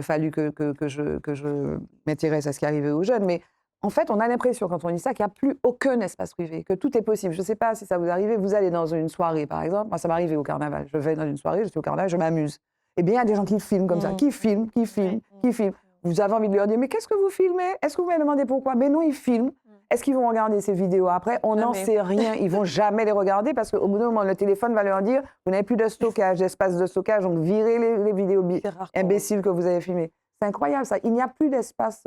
S1: fallu que je m'intéresse à ce qui arrivait aux jeunes. Mais en fait, on a l'impression, quand on dit ça, qu'il n'y a plus aucun espace privé, que tout est possible. Je ne sais pas si ça vous arrive, vous allez dans une soirée, par exemple. Moi, ça m'est arrivé au carnaval. Je vais dans une soirée, je suis au carnaval, je m'amuse. Eh bien, il y a des gens qui filment comme ça, qui filment, qui filment, qui filment. Vous avez envie de leur dire, mais qu'est-ce que vous filmez? Est-ce que vous m'avez demandé pourquoi? Mais non, ils filment. Est-ce qu'ils vont regarder ces vidéos après? On n'en
S3: Jamais.
S1: sait rien. Ils vont jamais les regarder parce qu'au bout d'un moment, le téléphone va leur dire, vous n'avez plus de stockage, d'espace de stockage, donc virez les vidéos
S3: C'est rare qu'on-
S1: imbéciles que vous avez filmées. C'est incroyable ça. Il n'y a plus d'espace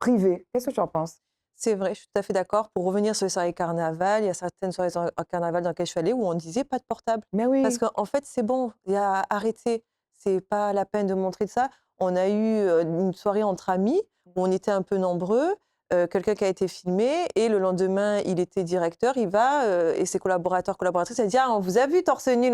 S1: privé. Qu'est-ce que tu en penses?
S3: C'est vrai, je suis tout à fait d'accord. Pour revenir sur les soirées carnaval, il y a certaines soirées en carnaval dans lesquelles je suis allée où on disait pas de portable.
S1: Mais oui.
S3: Parce qu'en fait, c'est bon, il y a arrêté. C'est pas la peine de montrer de ça. On a eu une soirée entre amis où on était un peu nombreux, quelqu'un qui a été filmé et le lendemain, il était directeur, il va et ses collaboratrices, elle dit ah, on vous a vu torse nu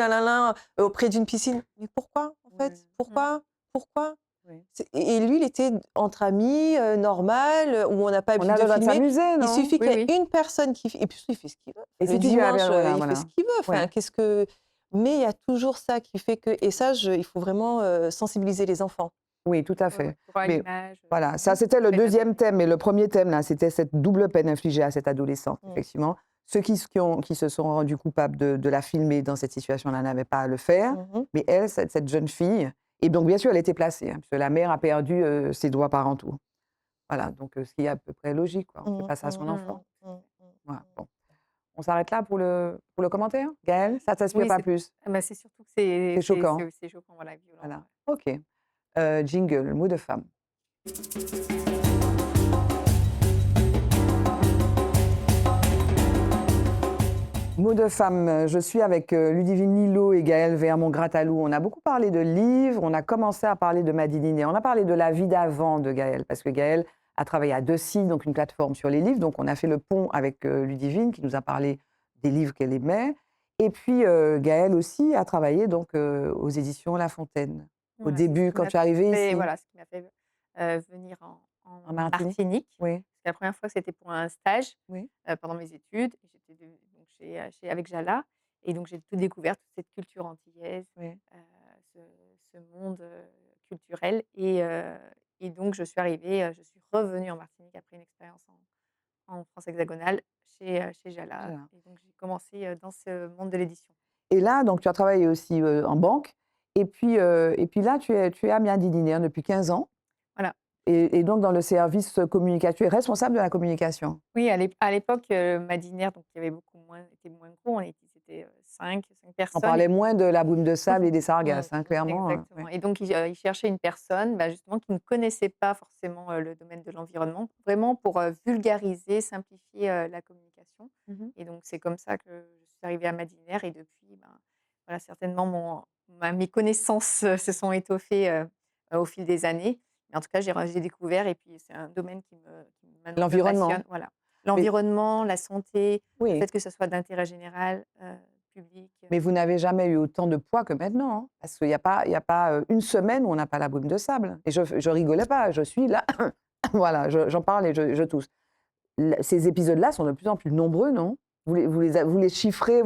S3: auprès d'une piscine. Mais pourquoi en fait?
S1: Ouais.
S3: Pourquoi?
S1: Oui.
S3: Et lui, il était entre amis, normal, où on n'a pas
S1: On
S3: l'habitude
S1: a le
S3: de
S1: droit de
S3: filmer.
S1: s'amuser,
S3: Il
S1: non?
S3: suffit qu'il y ait
S2: Oui.
S3: une personne qui et puis il fait ce qu'il veut.
S1: Et
S3: Le
S1: si tu dis, ah,
S3: dimanche,
S1: voilà,
S3: il
S1: voilà.
S3: fait ce qu'il veut. Enfin,
S1: Ouais.
S3: qu'est-ce que mais il y a toujours ça qui fait que et ça, il faut vraiment sensibiliser les enfants.
S1: Oui, tout à fait.
S2: Pour à
S1: Mais
S2: l'image,
S1: voilà, ça c'était le
S2: très bien.
S1: deuxième thème, mais le premier thème, là, c'était cette double peine infligée à cette adolescente,
S3: Mmh.
S1: effectivement. Ceux qui se sont rendus coupables de la filmer dans cette situation-là n'avaient pas à le faire,
S3: Mmh.
S1: mais elle, cette jeune fille, et donc bien sûr, elle était placée, hein, puisque la mère a perdu ses droits parentaux. Voilà, donc ce qui est à peu près logique, quoi. On ne fait pas ça à son enfant. Voilà, bon. On s'arrête là pour le commentaire? Gaëlle, ça ne t'inspire
S2: Oui,
S1: pas
S2: c'est
S1: plus?
S2: c'est surtout que
S1: C'est choquant.
S2: c'est choquant, voilà, violent.
S1: Voilà, OK. Jingle, mot de femme. Mot de femme, je suis avec Ludivine Lillo et Gaëlle Vermont-Gratalou. On a beaucoup parlé de livres, on a commencé à parler de Madinine et on a parlé de la vie d'avant de Gaëlle, parce que Gaëlle a travaillé à Deci, donc une plateforme sur les livres. Donc on a fait le pont avec Ludivine qui nous a parlé des livres qu'elle aimait. Et puis, Gaëlle aussi a travaillé donc, aux éditions La Fontaine. Au
S2: Voilà, c'est ce
S1: début,
S2: qui
S1: quand
S2: m'a
S1: tu es arrivée
S2: fait
S1: ici,
S2: voilà, ce qui m'a fait, venir en
S1: en Martinique?
S2: Martinique.
S1: Oui,
S2: Parce que la première fois, c'était pour un stage,
S1: oui,
S2: pendant mes études. J'étais donc avec Jala et donc j'ai tout découvert, toute cette culture antillaise,
S1: oui.
S2: heu, ce ce monde, culturel et donc je suis arrivée, je suis revenue en Martinique après une expérience en France hexagonale chez Jala
S1: Voilà.
S2: et donc j'ai commencé, dans ce monde de l'édition.
S1: Et là, donc tu as travaillé aussi, en banque et puis là, tu es à Miadininer depuis 15 ans
S2: Voilà.
S1: et donc dans le service, communica tu es responsable de la communication?
S2: Oui, à l'époque, Madinair, donc il y avait beaucoup moins était moins gros, c'était, 5
S1: On
S2: personnes.
S1: parlait moins de la boum de sable et des
S2: Mmh,
S1: sargasses, hein, clairement,
S2: exactement
S1: ouais.
S2: et donc ils cherchaient une personne, bah, justement qui ne connaissait pas forcément, le domaine de l'environnement, vraiment pour, vulgariser, simplifier, la communication
S1: Mmh mh.
S2: et donc c'est comme ça que je suis arrivée à Madinair et depuis, ben, voilà, certainement mes connaissances, se sont étoffées, au fil des années. Mais en tout cas, j'ai découvert et puis c'est un domaine qui maintenant me
S1: L'environnement.
S2: passionne, voilà.
S1: Mais
S2: L'environnement, la santé, le
S1: oui,
S2: fait que ça soit d'intérêt général, public,
S1: mais vous n'avez jamais eu autant de poids que maintenant, hein, parce qu'il y a pas, une semaine où on n'a pas la brume de sable et je rigolais pas, je suis là, voilà, j'en parle et je tousse. Ces épisodes-là sont de plus en plus nombreux, non? Vous les chiffrez,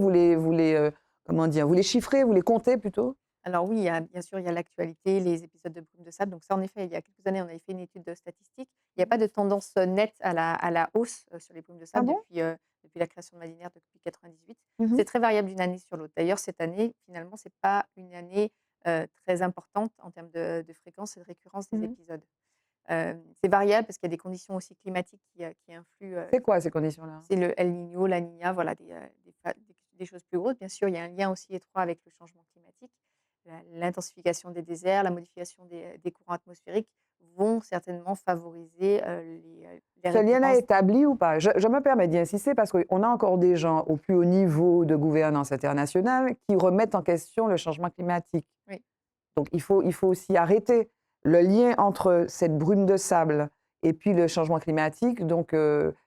S1: comment dire? Vous les chiffrez, vous les comptez plutôt?
S2: Alors oui, il y a bien sûr, il y a l'actualité, les épisodes de Brume de sable. Donc ça, en effet, il y a quelques années, on avait fait une étude, statistique. Il n'y a
S1: Mmh.
S2: pas de tendance, nette à la hausse, sur les brumes de
S1: Ah
S2: sable
S1: bon?
S2: depuis la création de Madinair depuis 98.
S1: Mmh.
S2: C'est très variable d'une année sur l'autre. D'ailleurs, cette année, finalement, c'est pas une année, très importante en termes de fréquence et de récurrence des
S1: Mmh.
S2: épisodes. C'est variable parce qu'il y a des conditions aussi climatiques qui influent,
S1: C'est quoi ces conditions-là?
S2: c'est le El Niño, La Niña, voilà des choses plus grosses. Bien sûr, il y a un lien aussi étroit avec le changement climatique. L'intensification des déserts, la modification des courants atmosphériques vont certainement favoriser, les
S1: Ce lien est
S2: récurrences.
S1: établi ou pas? Je me permets d'y insister parce qu'on a encore des gens au plus haut niveau de gouvernance internationale qui remettent en question le changement climatique.
S2: Oui,
S1: Donc il faut aussi arrêter le lien entre cette brume de sable et puis le changement climatique, donc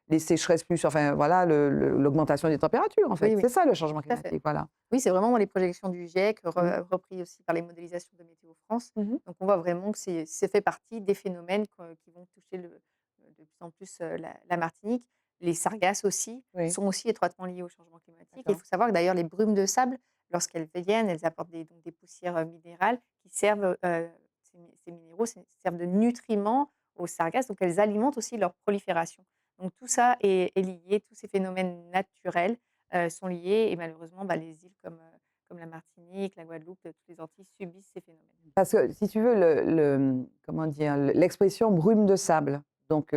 S1: les sécheresses plus enfin voilà, l'augmentation des températures en fait.
S2: oui, oui,
S1: C'est ça le changement
S2: tout à fait.
S1: climatique, voilà.
S2: Oui, c'est vraiment les projections du GIEC,
S1: Mmh.
S2: repris aussi par les modélisations de Météo France.
S1: Mmh.
S2: Donc on voit vraiment que c'est fait partie des phénomènes qui vont toucher de plus en plus, la Martinique. Les sargasses aussi
S1: Oui,
S2: sont aussi étroitement liées au changement climatique et il
S1: d'accord.
S2: faut savoir que d'ailleurs les brumes de sable, lorsqu'elles viennent, elles apportent des poussières, minérales qui servent, ces minéraux servent de nutriments aux sargasses, donc elles alimentent aussi leur prolifération. Donc tout ça est lié, tous ces phénomènes naturels sont liés et malheureusement, bah, les îles comme la Martinique, la Guadeloupe, toutes les Antilles subissent ces phénomènes.
S1: Parce que si tu veux comment dire? L'expression brume de sable, donc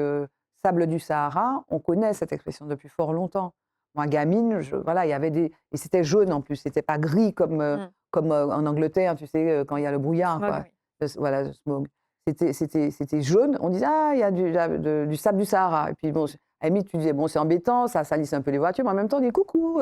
S1: sable du Sahara, on connaît cette expression depuis fort longtemps. Moi, gamine, voilà, il y avait des et c'était jaune en plus, c'était pas gris
S2: Mmh.
S1: comme, en Angleterre, tu sais, quand il y a le
S2: Le
S1: brouillard,
S2: smog,
S1: quoi.
S2: oui.
S1: Voilà, le smog. C'était jaune, on disait: «Ah, il y a du sable du Sahara» et puis bon, à la limite, tu disais: «Bon, c'est embêtant, ça salisse un peu les voitures», mais en même temps, on dit: «Coucou,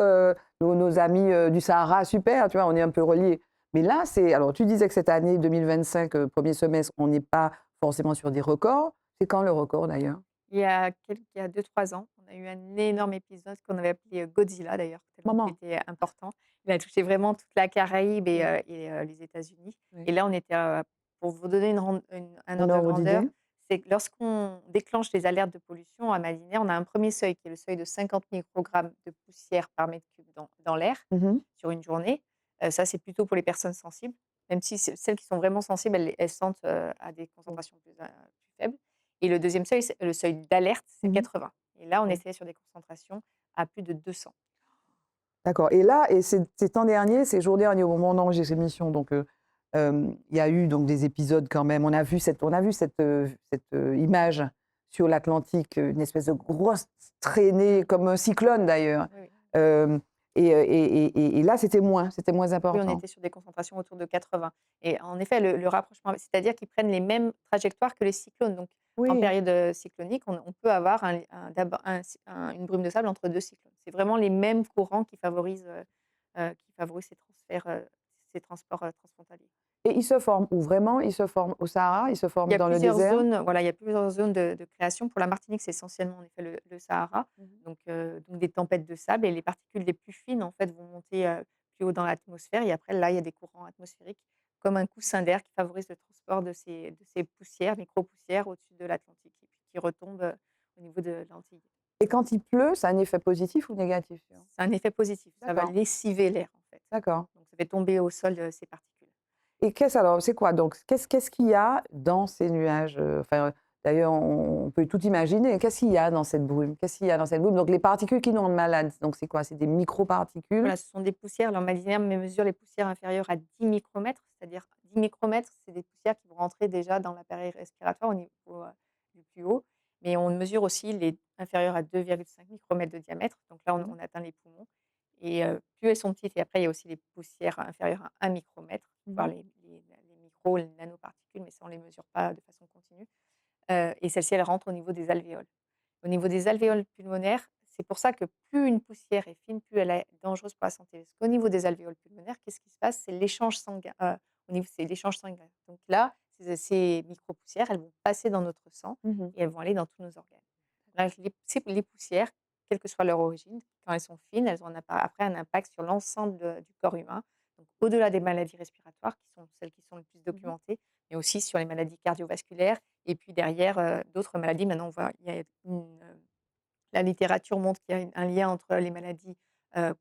S1: nos amis, du Sahara, super», tu vois? On est un peu reliés. Mais là, alors tu disais que cette année 2025, 1er semestre, on n'est pas forcément sur des records. C'est quand le record d'ailleurs?
S2: Il y a 2-3 ans, on a eu un énorme épisode qu'on avait appelé, Godzilla d'ailleurs, tellement qu'il
S1: Maman?
S2: était important. Il a touché vraiment toute la Caraïbe
S1: Oui,
S2: les États-Unis et
S1: oui.
S2: là, on était pour vous donner un
S1: Un
S2: ordre de
S1: ordre
S2: grandeur,
S1: d'idée?
S2: c'est que lorsqu'on déclenche les alertes de pollution à Malinaires, on a un premier seuil qui est le seuil de 50 microgrammes de poussière par mètre cube dans l'air
S1: Mmh.
S2: sur une journée. Ça, c'est plutôt pour les personnes sensibles, même si celles qui sont vraiment sensibles, elles sentent, à des
S1: Oui.
S2: concentrations plus faibles et le deuxième seuil, c'est le seuil d'alerte, c'est
S1: Mmh.
S2: 80 et là, on
S1: Oui.
S2: était sur des concentrations à plus de 200.
S1: D'accord et là c'est l'an dernier, c'est jour dernier au moment où on enregistre l'émission donc il y a eu donc des épisodes quand même. On a vu cette image sur l'Atlantique, une espèce de grosse traînée
S2: Mmh.
S1: comme un cyclone d'ailleurs.
S2: Oui, oui.
S1: Hem et là c'était moins
S2: Oui, on
S1: important.
S2: était sur des concentrations autour de 80 et en effet, le rapprochement, c'est-à-dire qu'ils prennent les mêmes trajectoires que les cyclones. Donc en
S1: Oui.
S2: période, cyclonique, on peut avoir d'abord une brume de sable entre 2 cyclones. C'est vraiment les mêmes courants qui favorisent ces transferts, ces transports, transfrontaliers.
S1: Et ils se forment où vraiment? Ils se forment au Sahara? Ils se
S2: Il
S1: forment
S2: y a
S1: dans le
S2: plusieurs
S1: désert?
S2: zones, voilà, il y a plusieurs zones de création. Pour la Martinique, c'est essentiellement en effet le Sahara,
S1: Mmh.
S2: donc des tempêtes de sable et les particules les plus fines en fait vont monter, plus haut dans l'atmosphère et après là, il y a des courants atmosphériques comme un coussin d'air qui favorise le transport de ces poussières, micro-poussières au-dessus de l'Atlantique et puis qui retombent, au niveau de l'Antilles.
S1: Et quand il pleut, ça a un effet positif ou négatif?
S2: C'est un effet positif, ça va
S1: D'accord,
S2: lessiver l'air en fait,
S1: d'accord.
S2: donc ça fait tomber au sol, ces particules.
S1: Et alors, c'est quoi donc? Qu'est-ce qu'il y a dans ces nuages? Enfin, d'ailleurs, on peut tout imaginer. Qu'est-ce qu'il y a dans cette brume? Qu'est-ce qu'il y a dans cette brume? Donc les particules qui nous rendent malades, donc c'est quoi? C'est des microparticules?
S2: Voilà, ce sont des poussières. Alors, Maldizer mesure les poussières inférieures à 10 micromètres, c'est-à-dire 10 micromètres, c'est des poussières qui vont rentrer déjà dans l'appareil respiratoire au niveau du plus haut. Mais on mesure aussi les inférieures à 2,5 micromètres de diamètre. Donc là,
S1: Mmh.
S2: on atteint les poumons. Et plus elles sont petites, et après, il y a aussi les poussières inférieures à 1 micromètre, voire
S1: Mmh.
S2: les micros, les nanoparticules, mais ça, on ne les mesure pas de façon continue. Et celles-ci, elles rentrent au niveau des alvéoles. Au niveau des alvéoles pulmonaires, c'est pour ça que plus une poussière est fine, plus elle est dangereuse pour la santé. Parce qu'au niveau des alvéoles pulmonaires, qu'est-ce qui se passe? C'est l'échange sanguin, au niveau c'est l'échange sanguin. Donc là, ces micro-poussières, elles vont passer dans notre sang
S1: Mmh.
S2: et elles vont aller dans tous nos organes. Bref, les poussières, quelle que soit leur origine, quand elles sont fines, elles ont après un impact sur l'ensemble du corps humain. Donc au-delà des maladies respiratoires, qui sont celles qui sont les plus
S1: Mmh.
S2: documentées, mais aussi sur les maladies cardiovasculaires et puis derrière, d'autres maladies. Maintenant, on voit il y a la littérature montre qu'il y a un lien entre les maladies,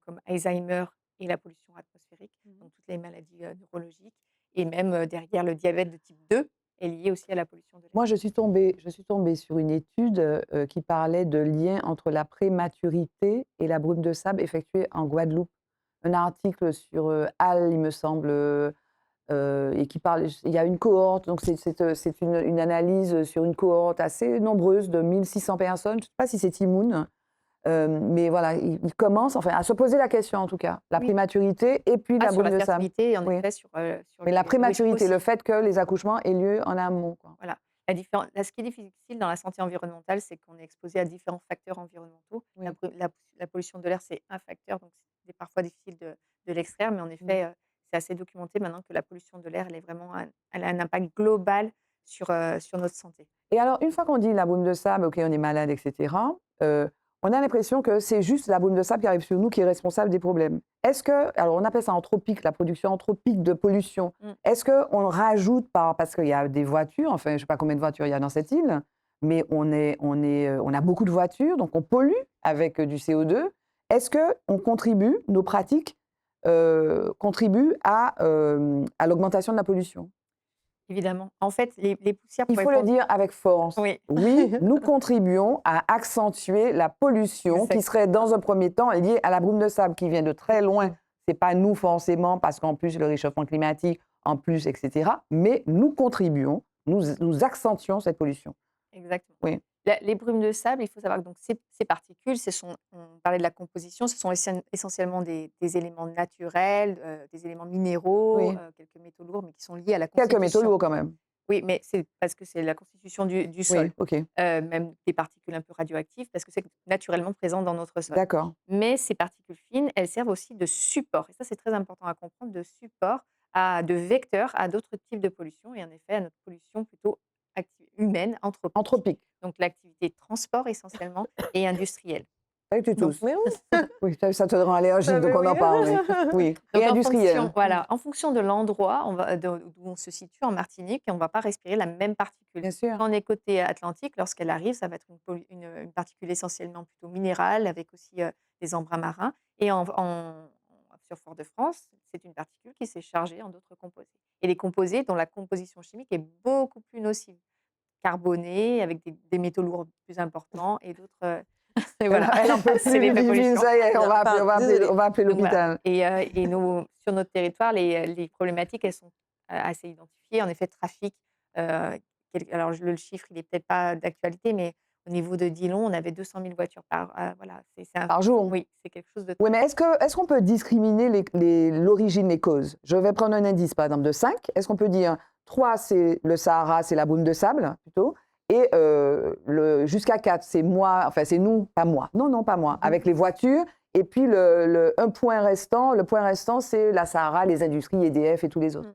S2: comme Alzheimer et la pollution atmosphérique,
S1: Mmh.
S2: donc toutes les maladies, neurologiques et même, derrière le diabète de type 2 est lié aussi à la pollution de l'air.
S1: Moi, je suis tombée sur une étude, qui parlait de lien entre la prématurité et la brume de sable effectuée en Guadeloupe. Un article sur, HAL, il me semble, et qui parle il y a une cohorte, donc c'est une analyse sur une cohorte assez nombreuse de 1 600 personnes. Je ne sais pas si c'est Timoun, mais voilà, il commence enfin à se poser la question en tout cas, la
S2: Oui,
S1: prématurité et puis la
S2: sur
S1: brume
S2: la
S1: de sable.
S2: fertilité, en
S1: Oui,
S2: effet, sur
S1: mais la
S2: les chevaux
S1: prématurité, le
S2: aussi.
S1: fait que les accouchements aient lieu en amont, quoi.
S2: Voilà. Là, ce qui est difficile dans la santé environnementale, c'est qu'on est exposé à différents facteurs environnementaux.
S1: Oui.
S2: La pollution de l'air, c'est un facteur, donc c'est parfois difficile de l'extraire, mais en
S1: Mmh.
S2: effet, c'est assez documenté maintenant que la pollution de l'air, elle a un impact global sur notre santé.
S1: Et alors, une fois qu'on dit la brume de sable, OK, on est malade, et cetera, on a l'impression que c'est juste la brume de sable qui arrive sur nous qui est responsable des problèmes. Est-ce que alors on appelle ça anthropique, la production anthropique de pollution.
S2: Mmh.
S1: Est-ce qu'on rajoute parce qu'il y a des voitures, enfin, je ne sais pas combien de voitures il y a dans cette île, mais on a beaucoup de voitures, donc on pollue avec, du CO2. Est-ce qu'on contribue, nos pratiques, contribuent à l'augmentation de la pollution?
S2: Évidemment. En fait, les poussières
S1: Il
S2: pour
S1: faut le
S2: répondre
S1: dire avec force.
S2: oui,
S1: Oui, nous contribuons à accentuer la pollution qui
S2: exact.
S1: serait dans un premier temps liée à la brume de sable qui vient de très loin. C'est pas nous forcément parce qu'en plus le réchauffement climatique, en plus, etc. Mais nous contribuons, nous accentuons cette pollution.
S2: Exactement.
S1: Oui,
S2: Les brumes de sable, il faut savoir que donc ces particules, on parlait de la composition, ce sont essentiellement des éléments naturels, des éléments minéraux,
S1: oui.
S2: quelques métaux lourds, mais qui sont liés à la
S1: Quelques métaux
S2: constitution.
S1: lourds quand même.
S2: Oui, mais c'est parce que c'est la constitution du
S1: Oui,
S2: sol,
S1: OK,
S2: même des particules un peu radioactives, parce que c'est naturellement présent dans notre sol.
S1: d'accord.
S2: Mais ces particules fines, elles servent aussi de support, et ça c'est très important à comprendre, de support, de vecteur à d'autres types de pollution, et en effet à notre pollution plutôt humaine, anthropique.
S1: Anthropique.
S2: Donc l'activité transport essentiellement et industrielle.
S1: Ça tu
S3: Donc,
S1: tous.
S3: mais oui,
S1: Oui, ça te rend allergique,
S3: ah,
S1: donc
S3: mais
S1: on en
S3: oui.
S1: parle, oui. Oui,
S2: Donc
S1: et industriel.
S2: en fonction de l'endroit où on se situe en Martinique, on ne va pas respirer la même particule.
S1: Bien sûr.
S2: Quand on est côté Atlantique, lorsqu'elle arrive, ça va être une particule essentiellement plutôt minérale, avec aussi des embruns marins. Et sur Fort-de-France, c'est une particule qui s'est chargée en d'autres composés. Et les composés dont la composition chimique est beaucoup plus nocive, carbonée, avec des métaux lourds plus importants et d'autres. Et voilà,
S1: Elle en peut
S2: c'est
S1: plus,
S2: l'effet
S1: Ludivine,
S2: pollution.
S1: ça y est,
S3: Non, pardon, désolée.
S1: on va appeler
S2: Donc voilà.
S1: l'hôpital.
S2: Et sur notre territoire, les problématiques, elles sont assez identifiées. En effet, trafic, alors le chiffre, il n'est peut-être pas d'actualité, mais au niveau de Dillon, on avait 200 000 voitures voilà,
S1: Par jour?
S2: oui, c'est quelque chose de
S1: Oui,
S2: très
S1: mais est-ce qu'on peut discriminer l'origine, les causes? Je vais prendre un indice, par exemple, de 5. Est-ce qu'on peut dire 3, c'est le Sahara, c'est la brume de sable, plutôt, et jusqu'à 4, c'est moi, enfin, c'est nous, pas moi. Non, non, pas moi, avec les voitures. Et puis, le point restant, c'est la Sahara, les industries, EDF et tous les autres.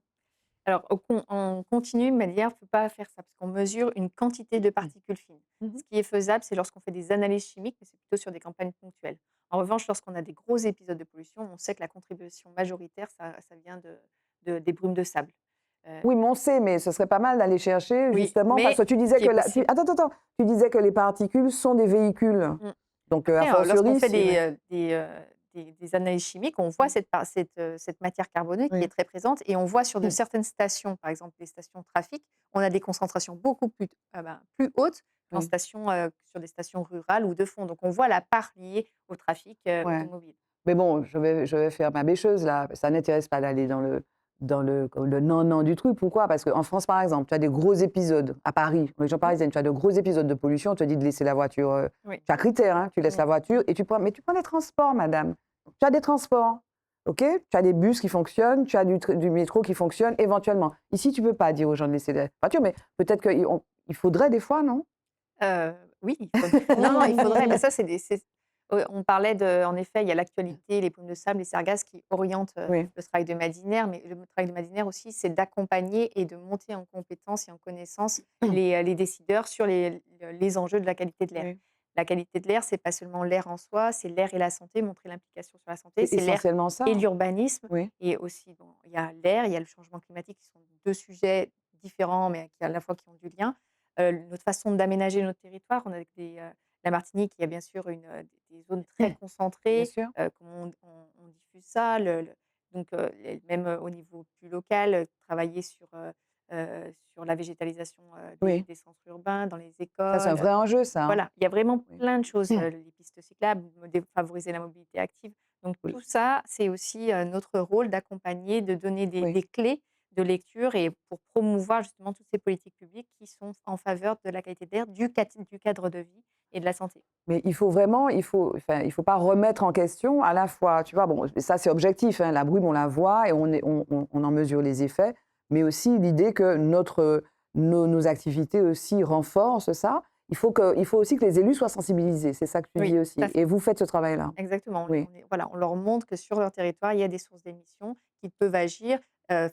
S2: Alors, en continu, Madinière ne peut pas faire ça parce qu'on mesure une quantité de particules fines.
S1: Mmh.
S2: Ce qui est faisable, c'est lorsqu'on fait des analyses chimiques, mais c'est plutôt sur des campagnes ponctuelles. En revanche, lorsqu'on a des gros épisodes de pollution, on sait que la contribution majoritaire, ça vient des brumes de sable. Euh,
S1: Oui, mais on sait, mais ce serait pas mal d'aller chercher
S2: oui,
S1: justement parce que
S2: mais
S1: tu
S2: ce
S1: disais
S2: qui
S1: que
S2: est
S1: la
S2: possible.
S1: tu disais que les particules sont des véhicules.
S2: Mm.
S1: Donc a
S2: Après, lorsqu'on
S1: fortiori
S2: fait
S1: si ouais.
S2: des analyses chimiques, on voit
S1: Mmh.
S2: cette matière carbonée qui
S1: Oui.
S2: est très présente et on voit sur de
S1: Mmh.
S2: certaines stations, par exemple les stations de trafic, on a des concentrations beaucoup plus hautes qu'en
S1: Oui.
S2: sur des stations rurales ou de fond. Donc on voit la part liée au trafic
S1: Ouais.
S2: automobile.
S1: Mais bon, je vais faire ma bêcheuse là, ça n'intéresse pas d'aller dans le non-non du truc. Pourquoi? Parce qu'en France, par exemple, tu as des gros épisodes, à Paris, en région
S2: Mm.
S1: parisienne, tu as de gros épisodes de pollution, on te dit de laisser la voiture,
S2: Oui.
S1: tu as critère, hein, tu laisses la voiture et tu prends des transports, madame. Tu as des transports, OK? Tu as des bus qui fonctionnent, tu as du métro qui fonctionne éventuellement. Ici, tu peux pas dire aux gens de laisser la voiture, mais peut-être qu'il faudrait des fois, non?
S2: Oui, il faudrait non, il faudrait, mais ça, on parlait en effet, il y a l'actualité, les plumes de sable, les sargasses qui orientent,
S1: Oui.
S2: le travail de Madinière, mais le travail de Madinière aussi, c'est d'accompagner et de monter en compétence et en connaissance les décideurs sur les enjeux de la qualité de l'air.
S1: Oui.
S2: La qualité de l'air, c'est pas seulement l'air en soi, c'est l'air et la santé, montrer l'implication sur la santé,
S1: C'est
S2: c'est l'air
S1: essentiellement ça,
S2: et
S1: hein.
S2: l'urbanisme
S1: Oui.
S2: et aussi, bon, il y a l'air, il y a le changement climatique qui sont 2 sujets différents, mais qui à la fois qui ont du lien. Notre façon d'aménager notre territoire, on a la Martinique, il y a bien sûr des zones très
S1: Bien
S2: concentrées,
S1: sûr.
S2: comment on diffuse ça, donc même au niveau plus local, travailler sur la végétalisation,
S1: Oui.
S2: des centres urbains, dans les
S1: Ça, c'est un
S2: écoles.
S1: vrai enjeu, ça, hein.
S2: Voilà, il y a vraiment
S1: Oui.
S2: plein de choses, les pistes cyclables, favoriser la mobilité active. Donc
S1: Oui.
S2: tout ça, c'est aussi, notre rôle d'accompagner, de donner des
S1: Oui.
S2: des clés de lecture et pour promouvoir justement toutes ces politiques publiques qui sont en faveur de la qualité de l'air, du cadre de vie et de la santé.
S1: Mais il faut pas remettre en question à la fois, tu vois, bon, ça c'est objectif, hein, la brume, on la voit et on en mesure les effets, mais aussi l'idée que nos activités aussi renforcent ça. Il faut aussi que les élus soient sensibilisés, c'est ça que tu
S2: Oui,
S1: dis
S2: tout
S1: aussi.
S2: à fait.
S1: Et vous faites ce travail-là?
S2: Exactement,
S1: Oui.
S2: voilà, on leur montre que sur leur territoire, il y a des sources d'émissions, qu'ils peuvent agir,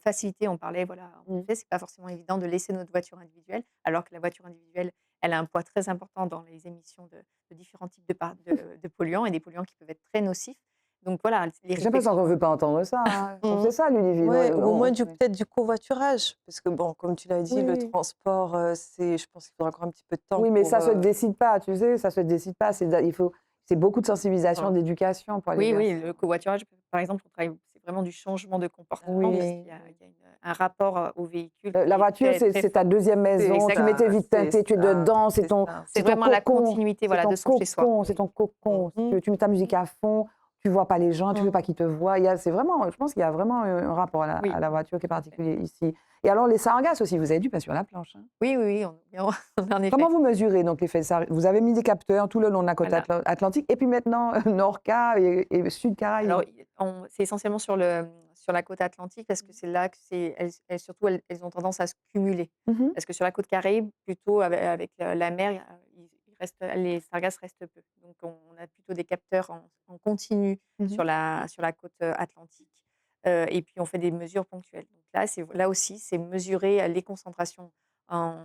S2: faciliter. On parlait, voilà, en
S1: Mmh.
S2: effet, c'est pas forcément évident de laisser notre voiture individuelle, alors que la voiture individuelle, elle a un poids très important dans les émissions de différents types de polluants et des polluants qui peuvent être très nocifs. Donc voilà, les
S1: J'ai l'impression qu'on
S2: réflexions.
S1: ne veut pas entendre ça, hein. On
S3: Mmh.
S1: fait ça, Ludivine.
S3: Ouais, ou au moins
S1: Oui.
S3: peut-être du covoiturage. Parce que bon, comme tu l'as dit, le
S1: Oui.
S3: transport, je pense qu'il faudra encore un petit peu de temps
S1: Oui, mais
S3: pour.
S1: ça se décide pas, tu sais, ça se décide pas. C'est beaucoup de sensibilisation,
S2: Voilà.
S1: d'éducation pour aller
S2: Oui,
S1: vers
S2: oui,
S1: ça.
S2: le covoiturage, par exemple, c'est vraiment du changement de comportement parce
S1: Oui.
S2: qu'il y a un rapport, au véhicule
S1: La
S2: qui est
S1: voiture,
S2: très,
S1: c'est
S2: très
S1: c'est ta
S2: fort.
S1: deuxième maison. Tu mets tes vitres teintées, tu es dedans, c'est
S3: c'est
S1: ton,
S3: ça.
S2: C'est
S1: c'est ton
S2: vraiment la
S1: cocon.
S2: continuité,
S1: C'est
S2: voilà,
S1: ton
S2: de son chez-soi.
S1: cocon, c'est ton cocon.
S3: Mmh.
S1: Tu mets ta musique à fond, tu vois pas les gens, tu veux pas
S3: Mmh.
S1: qu'ils te voient. C'est vraiment, je pense qu'il y a vraiment un rapport
S2: Oui,
S1: à la voiture qui est
S2: tout à fait.
S1: particulier ici. Et alors, les sargasses aussi, vous avez dû passer sur la planche, hein.
S2: Oui, oui, oui, en effet.
S1: Comment vous mesurez donc l'effet de sargasse? Vous avez mis des capteurs tout le long de la côte
S2: Voilà.
S1: atlantique et puis maintenant, Nord-Ca et Sud-Caraïbes.
S2: Alors, c'est essentiellement sur la côte atlantique parce que c'est là que surtout, elles ont tendance à se cumuler.
S1: Mhm.
S2: Parce que sur la côte Caraïbe, plutôt avec la mer, les sargasses restent peu. Donc, on a plutôt des capteurs en continu
S1: Mhm.
S2: sur la côte atlantique. Et puis, on fait des mesures ponctuelles. Donc là aussi, c'est mesurer les concentrations en,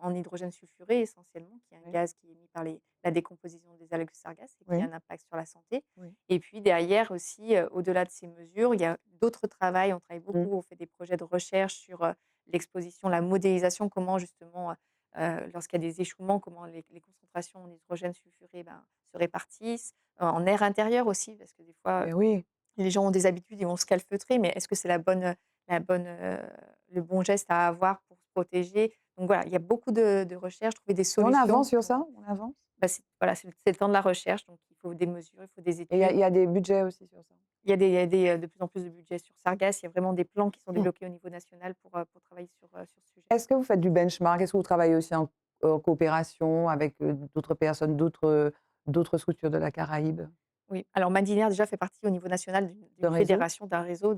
S2: en hydrogène sulfuré essentiellement, qui est un
S1: Oui.
S2: gaz qui est émis par la décomposition des algues sargasses et qui a
S1: Oui.
S2: un impact sur la santé.
S1: Oui.
S2: Et puis derrière aussi, au-delà de ces mesures, il y a d'autres travails. On travaille
S1: Mm.
S2: beaucoup, on fait des projets de recherche sur, l'exposition, la modélisation, comment justement, lorsqu'il y a des échouements, comment les concentrations en hydrogène sulfuré, ben, se répartissent. En air intérieur aussi, parce que des fois,
S1: Ben oui.
S2: les gens ont des habitudes, ils vont se calfeutrer, mais est-ce que c'est le bon geste à avoir pour se protéger? Donc voilà, il y a beaucoup de recherches, trouver des
S1: Et on
S2: solutions
S1: avance sur
S2: pour,
S1: ça? On avance?
S2: bah, voilà, c'est le temps de la recherche, donc il faut des mesures, il faut des
S1: Et il
S2: études.
S1: y a des budgets aussi sur ça?
S2: De plus en plus de budget sur Sargasses. Il y a vraiment des plans qui sont
S1: Mm.
S2: débloqués au niveau national pour travailler sur ce sujet.
S1: Est-ce que vous faites du benchmark? Est-ce que vous travaillez aussi en coopération avec d'autres personnes, d'autres structures de la Caraïbe?
S2: Oui, alors Madinière déjà fait partie au niveau national d'une
S1: De réseau?
S2: fédération, d'un réseau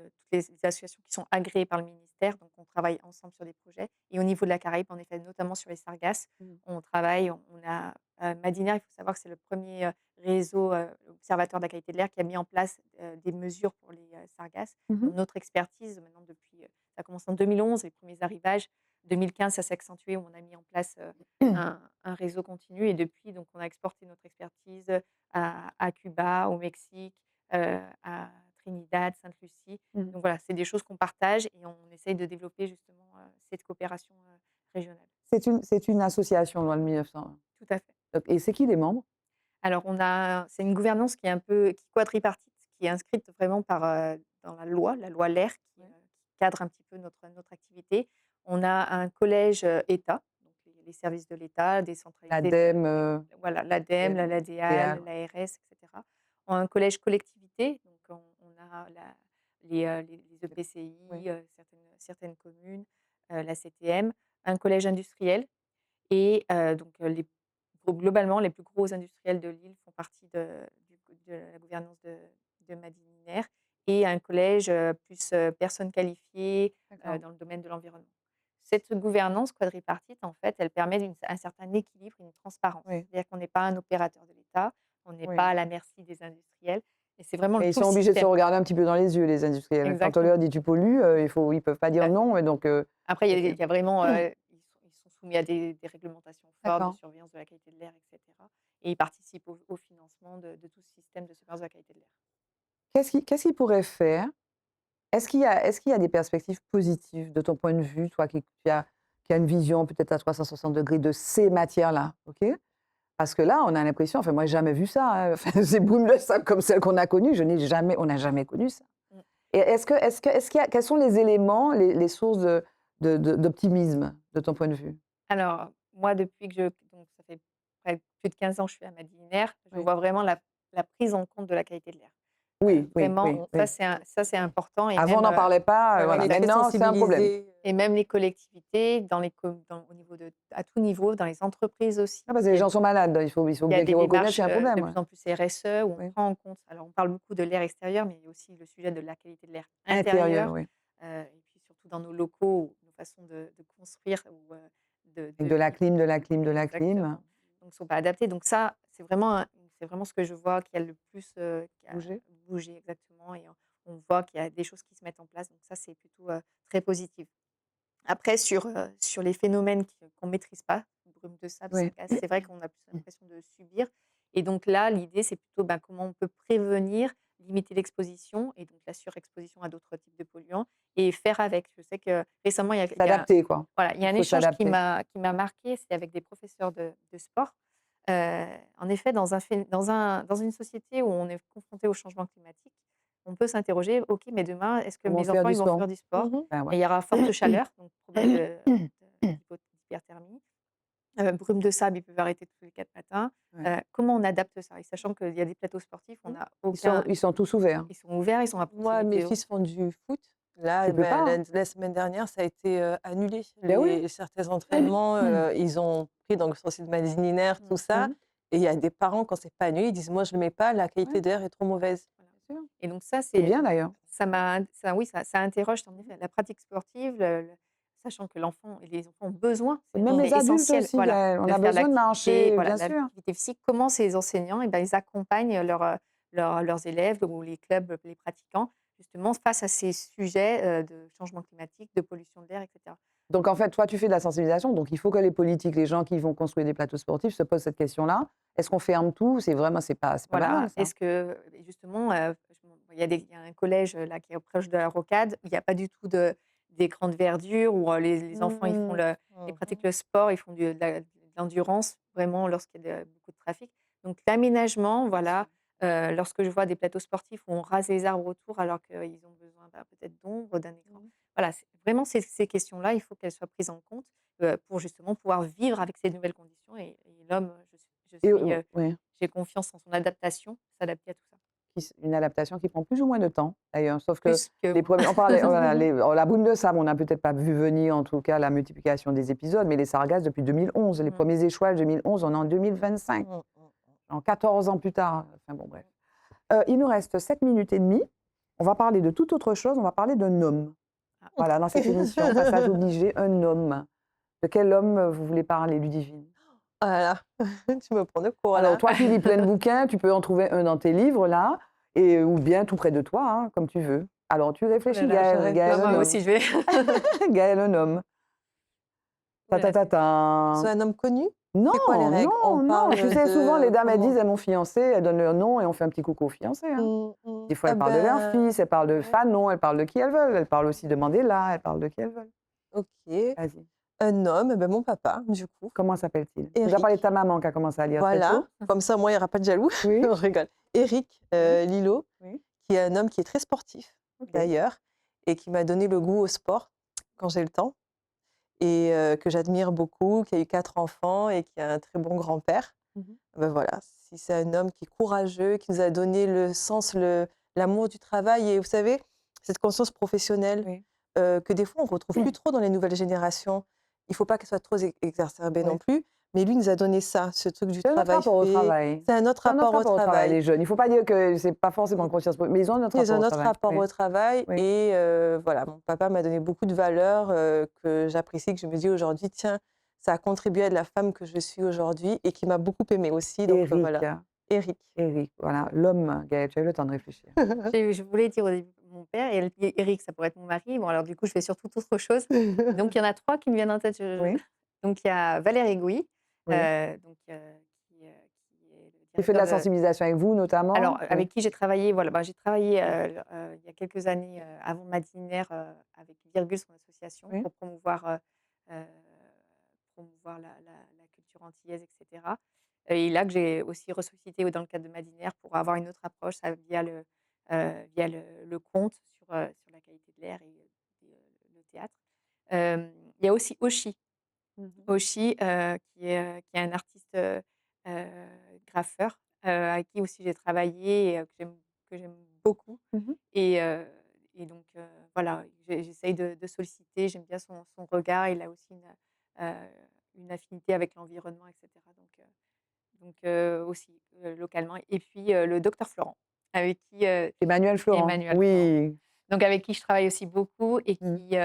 S2: toutes les associations qui sont agréées par le ministère. Donc, on travaille ensemble sur des projets. Et au niveau de la Caraïbe, en effet, notamment sur les sargasses, on travaille. On a Madinair, il faut savoir que c'est le premier réseau observatoire de la qualité de l'air qui a mis en place des mesures pour les sargasses. Donc, notre expertise, maintenant, depuis, ça a commencé en 2011, les premiers arrivages. 2015, ça s'est accentué, où on a mis en place un réseau continu. Et depuis, donc, on a exporté notre expertise à Cuba, au Mexique, à Trinidad, Sainte-Lucie. Donc voilà, c'est des choses qu'on partage et on essaye de développer justement cette coopération régionale.
S1: C'est une association, loi de 1900.
S2: Tout à fait.
S1: Et c'est qui les membres?
S2: Alors, c'est une gouvernance qui est un peu quadripartite, qui est inscrite vraiment dans la loi LER, qui cadre un petit peu notre activité. On a un collège État, donc les services de l'État, décentralisés.
S1: L'ADEME,
S2: Voilà, l'ADEME, la LADEAL, l'ARS, etc. On a un collège collectivité, donc on a les EPCI, certaines communes, la CTM, un collège industriel et donc globalement, les plus gros industriels de l'île font partie de la gouvernance de Madinair et un collège plus personnes qualifiées dans le domaine de l'environnement. Cette gouvernance quadripartite, en fait, elle permet un certain équilibre, une transparence. C'est-à-dire qu'on n'est pas un opérateur de l'État, on n'est pas à la merci des industriels. Et c'est vraiment
S1: Et ils
S2: tout le
S1: sont obligés de se
S2: système.
S1: regarder un petit peu dans les yeux, les industriels. Quand on
S2: Exactement.
S1: leur dit tu pollues, ils peuvent pas dire non. Et donc,
S2: Après, il y a vraiment, ils sont soumis à des réglementations fortes
S1: D'accord.
S2: de surveillance de la qualité de l'air, etc. Et ils participent au financement de tout ce système de surveillance de la qualité de l'air.
S1: qu'est-ce qu'ils pourraient faire? Est-ce qu'il y a des perspectives positives de ton point de vue, toi qui as une vision peut-être à 360 degrés de ces matières-là, ok? Parce que là, on a l'impression, enfin moi, j'ai jamais vu ça, hein. Enfin, ces boules de sable comme celles qu'on a connues, on n'a jamais connu ça. Et quels sont les éléments, les sources d'optimisme de ton point de vue?
S2: Alors, moi, depuis que donc ça fait plus de 15 ans que je suis à Madinair, je
S1: Oui.
S2: vois vraiment la prise en compte de la qualité de l'air.
S1: Oui,
S2: Vraiment,
S1: oui.
S2: ça c'est important. Et
S1: Avant, on
S2: même,
S1: n'en parlait pas, voilà.
S3: on est très
S1: Maintenant, c'est un problème.
S3: sensibilisés.
S2: et même les collectivités, à tout niveau, dans les entreprises aussi.
S1: Ah, parce que les gens sont malades, il faut
S2: Il y a
S1: bien
S2: des
S1: qu'ils reconnaissent qu'il y a un
S2: démarches
S1: problème.
S2: de plus en plus RSE où on
S1: Oui.
S2: prend en compte. Alors, on parle beaucoup de l'air extérieur, mais il y a aussi le sujet de la qualité de l'air
S1: Intérieur,
S2: intérieur.
S1: oui.
S2: Et puis surtout dans nos locaux, nos façons de construire ou
S1: Avec de la clim.
S2: Exactement. Donc, ils ne sont pas adaptés. Donc ça, c'est vraiment ce que je vois qui a le plus qui a bougé exactement. Et on voit qu'il y a des choses qui se mettent en place. Donc ça, c'est plutôt très positif. Après, sur les phénomènes qu'on ne maîtrise pas, brume de sable,
S1: Oui.
S2: sargasse, c'est vrai qu'on a plus l'impression de subir. Et donc là, l'idée, c'est plutôt comment on peut prévenir, limiter l'exposition et donc la surexposition à d'autres types de polluants et faire avec. Je sais que récemment, il y a
S1: S'adapter, quoi.
S2: voilà, il y a un
S1: Il faut
S2: échange qui
S1: s'adapter.
S2: m'a marqué, c'était avec des professeurs de sport. En effet, dans une société où on est confronté au changement climatique, on peut s'interroger: «OK, mais demain, est-ce que
S1: Comment
S2: mes
S1: faire
S2: enfants,
S1: du
S2: ils vont
S1: sport?
S2: faire du sport?»
S1: Ben
S2: Et
S1: ouais.
S2: il y aura forte chaleur, donc problème d'hyperthermie. Brume de sable, ils peuvent arrêter tous les 4 matins.
S1: Ouais.
S2: Comment on adapte ça? Et sachant qu'il y a des plateaux sportifs, on n'a
S1: Ils sont,
S2: aucun.
S1: ils sont tous ouverts.
S2: Ils sont ouverts, ils sont à
S3: Moi, mes
S2: proximité.
S3: fils font du foot. Là,
S1: Tu peux pas, hein.
S3: la semaine dernière, ça a été annulé.
S1: Ben oui.
S3: Certains entraînements, ils ont pris dans le sens de Madinair, tout ça. Et il y a des parents, quand c'est pas annulé, ils disent: moi, je ne le mets pas, la qualité d'air est trop mauvaise.
S2: Voilà. Et donc ça,
S1: C'est bien d'ailleurs.
S2: ça interroge en effet la pratique sportive, sachant que l'enfant et les enfants ont besoin,
S1: Et même
S2: on
S1: les
S2: est
S1: adultes
S2: essentiel,
S1: aussi,
S2: voilà,
S1: on
S2: de
S1: a
S2: faire
S1: besoin de marcher, bien sûr.
S2: l'activité physique. Comment ces enseignants, ils accompagnent leurs élèves ou les clubs, les pratiquants, justement face à ces sujets de changement climatique, de pollution de l'air, etc.
S1: Donc en fait, toi, tu fais de la sensibilisation. Donc il faut que les politiques, les gens qui vont construire des plateaux sportifs se posent cette question-là. Est-ce qu'on ferme tout? C'est pas
S2: Voilà.
S1: banal, ça.
S2: Est-ce que justement, il y a un collège là qui est proche de la rocade, il n'y a pas du tout d'écran de verdure où les enfants ils pratiquent le sport, ils font de l'endurance vraiment lorsqu'il y a beaucoup de trafic. Donc l'aménagement, voilà, lorsque je vois des plateaux sportifs où on rase les arbres autour alors qu'ils ont besoin peut-être d'ombre, d'un écran. Voilà, vraiment ces questions-là, il faut qu'elles soient prises en compte pour justement pouvoir vivre avec ces nouvelles conditions. Et l'homme,
S1: Ouais.
S2: j'ai confiance en son adaptation, s'adapter à tout ça.
S1: Une adaptation qui prend plus ou moins de temps, d'ailleurs. Sauf que
S2: Plus que
S1: les premiers, on parlait, voilà, la boum de sable, on n'a peut-être pas vu venir, en tout cas, la multiplication des épisodes, mais les sargasses depuis 2011. Les premiers échouages 2011, on est en 2025. En 14 ans plus tard. Enfin bon, bref. Il nous reste 7 minutes et demie. on va parler de toute autre chose, on va parler d'un homme.
S2: Ah.
S1: Voilà, dans cette émission, passage obligé, un homme. De quel homme vous voulez parler, Ludivine?
S3: Ah là là, tu me prends de court
S1: Alors,
S3: là.
S1: toi qui lis plein de bouquins, tu peux en trouver un dans tes livres, là, ou bien tout près de toi, hein, comme tu veux. Alors, tu
S3: Oh là
S1: réfléchis,
S3: là, je
S1: Gaël,
S3: rêve.
S1: Gaël,
S2: Moi
S1: un homme.
S2: aussi, je vais.
S1: Gaël, un homme. Ta
S2: Voilà,
S1: ta ta
S3: C'est
S1: ta.
S3: un homme connu?
S1: Non,
S3: C'est quoi les règles? On
S1: non, non.
S3: parle
S1: Tu sais, souvent, les
S3: de
S1: dames, elles
S3: comment?
S1: disent à mon fiancé, elles donnent leur nom et on fait un petit coucou au fiancé. Hein. Des fois,
S3: Ah
S1: elles parlent de leur
S3: ben,
S1: fils, elles parlent de
S3: ouais.
S1: Fanon, elles parlent de qui elles veulent. Elles parlent aussi de Mandela, elles parlent de qui elles veulent.
S3: Ok.
S1: Vas-y.
S3: Un homme, ben mon papa, du coup.
S1: Comment s'appelle-t-il? Tu nous as parlé de
S3: Eric.
S1: ta maman qui a commencé à lire très
S3: Voilà.
S1: tôt.
S3: Comme ça, moi, il n'y aura pas de jaloux.
S1: Oui,
S3: On rigole. Eric
S1: oui,
S3: Lilo,
S1: oui.
S3: qui est un homme qui est très sportif,
S1: Ok.
S3: d'ailleurs, et qui m'a donné le goût au sport quand j'ai le temps, et que j'admire beaucoup, qui a eu 4 enfants et qui a un très bon grand-père.
S1: Mhm.
S3: Ben voilà, si c'est un homme qui est courageux, qui nous a donné le sens, l'amour du travail et vous savez, cette conscience professionnelle
S1: Oui.
S3: que des fois on ne retrouve plus trop dans les nouvelles générations. Il ne faut pas qu'elle soit trop exacerbée non
S1: Oui.
S3: plus, mais lui nous a donné ça, ce truc du
S1: C'est un autre
S3: travail
S1: rapport au
S3: fait.
S1: travail.
S3: C'est un autre
S1: C'est un autre
S3: rapport au
S1: rapport au travail,
S3: travail.
S1: les jeunes. Il ne faut pas dire que c'est pas forcément une conscience, mais ils ont un autre
S3: Ils ont
S1: rapport
S3: un
S1: au
S3: autre
S1: travail.
S3: rapport
S1: Oui.
S3: au travail
S1: Oui.
S3: et voilà, mon papa m'a donné beaucoup de valeurs que j'apprécie, que je me dis aujourd'hui, tiens, ça a contribué à de la femme que je suis aujourd'hui et qui m'a beaucoup aimée aussi. Donc voilà,
S1: Eric.
S3: Eric.
S1: Eric, voilà, l'homme, Gaël, tu as eu le temps de réfléchir.
S2: Je voulais dire au début mon père et Eric, ça pourrait être mon mari. Bon, alors du coup, je fais surtout autre chose. Donc, il y en a 3 qui me viennent en tête.
S1: Oui,
S2: Donc, il y a Valérie Gouy,
S1: oui.
S2: donc, qui est le
S1: Qui fait de la
S2: directeur de.
S1: sensibilisation avec vous, notamment?
S2: Alors,
S1: Oui.
S2: avec qui j'ai travaillé, voilà, j'ai travaillé il y a quelques années avant Madinaire avec Virgule, son association,
S1: Oui.
S2: pour euh, promouvoir la culture antillaise, etc. Et là que j'ai aussi ressuscité dans le cadre de Madinaire pour avoir une autre approche via le conte sur la qualité de l'air le théâtre. Il y a aussi Oshi. Oshi, qui est un artiste graffeur, avec qui aussi j'ai travaillé et que j'aime beaucoup.
S1: Mhm.
S2: Et donc voilà, j'essaye de solliciter, j'aime bien son regard. Il a aussi une affinité avec l'environnement, et cetera. Donc aussi, localement. Et puis, le docteur Florent, avec qui,
S1: Emmanuel Florent.
S2: Emmanuel Florent.
S1: Oui,
S2: Donc avec qui je travaille aussi beaucoup et
S1: Mhm.
S2: qui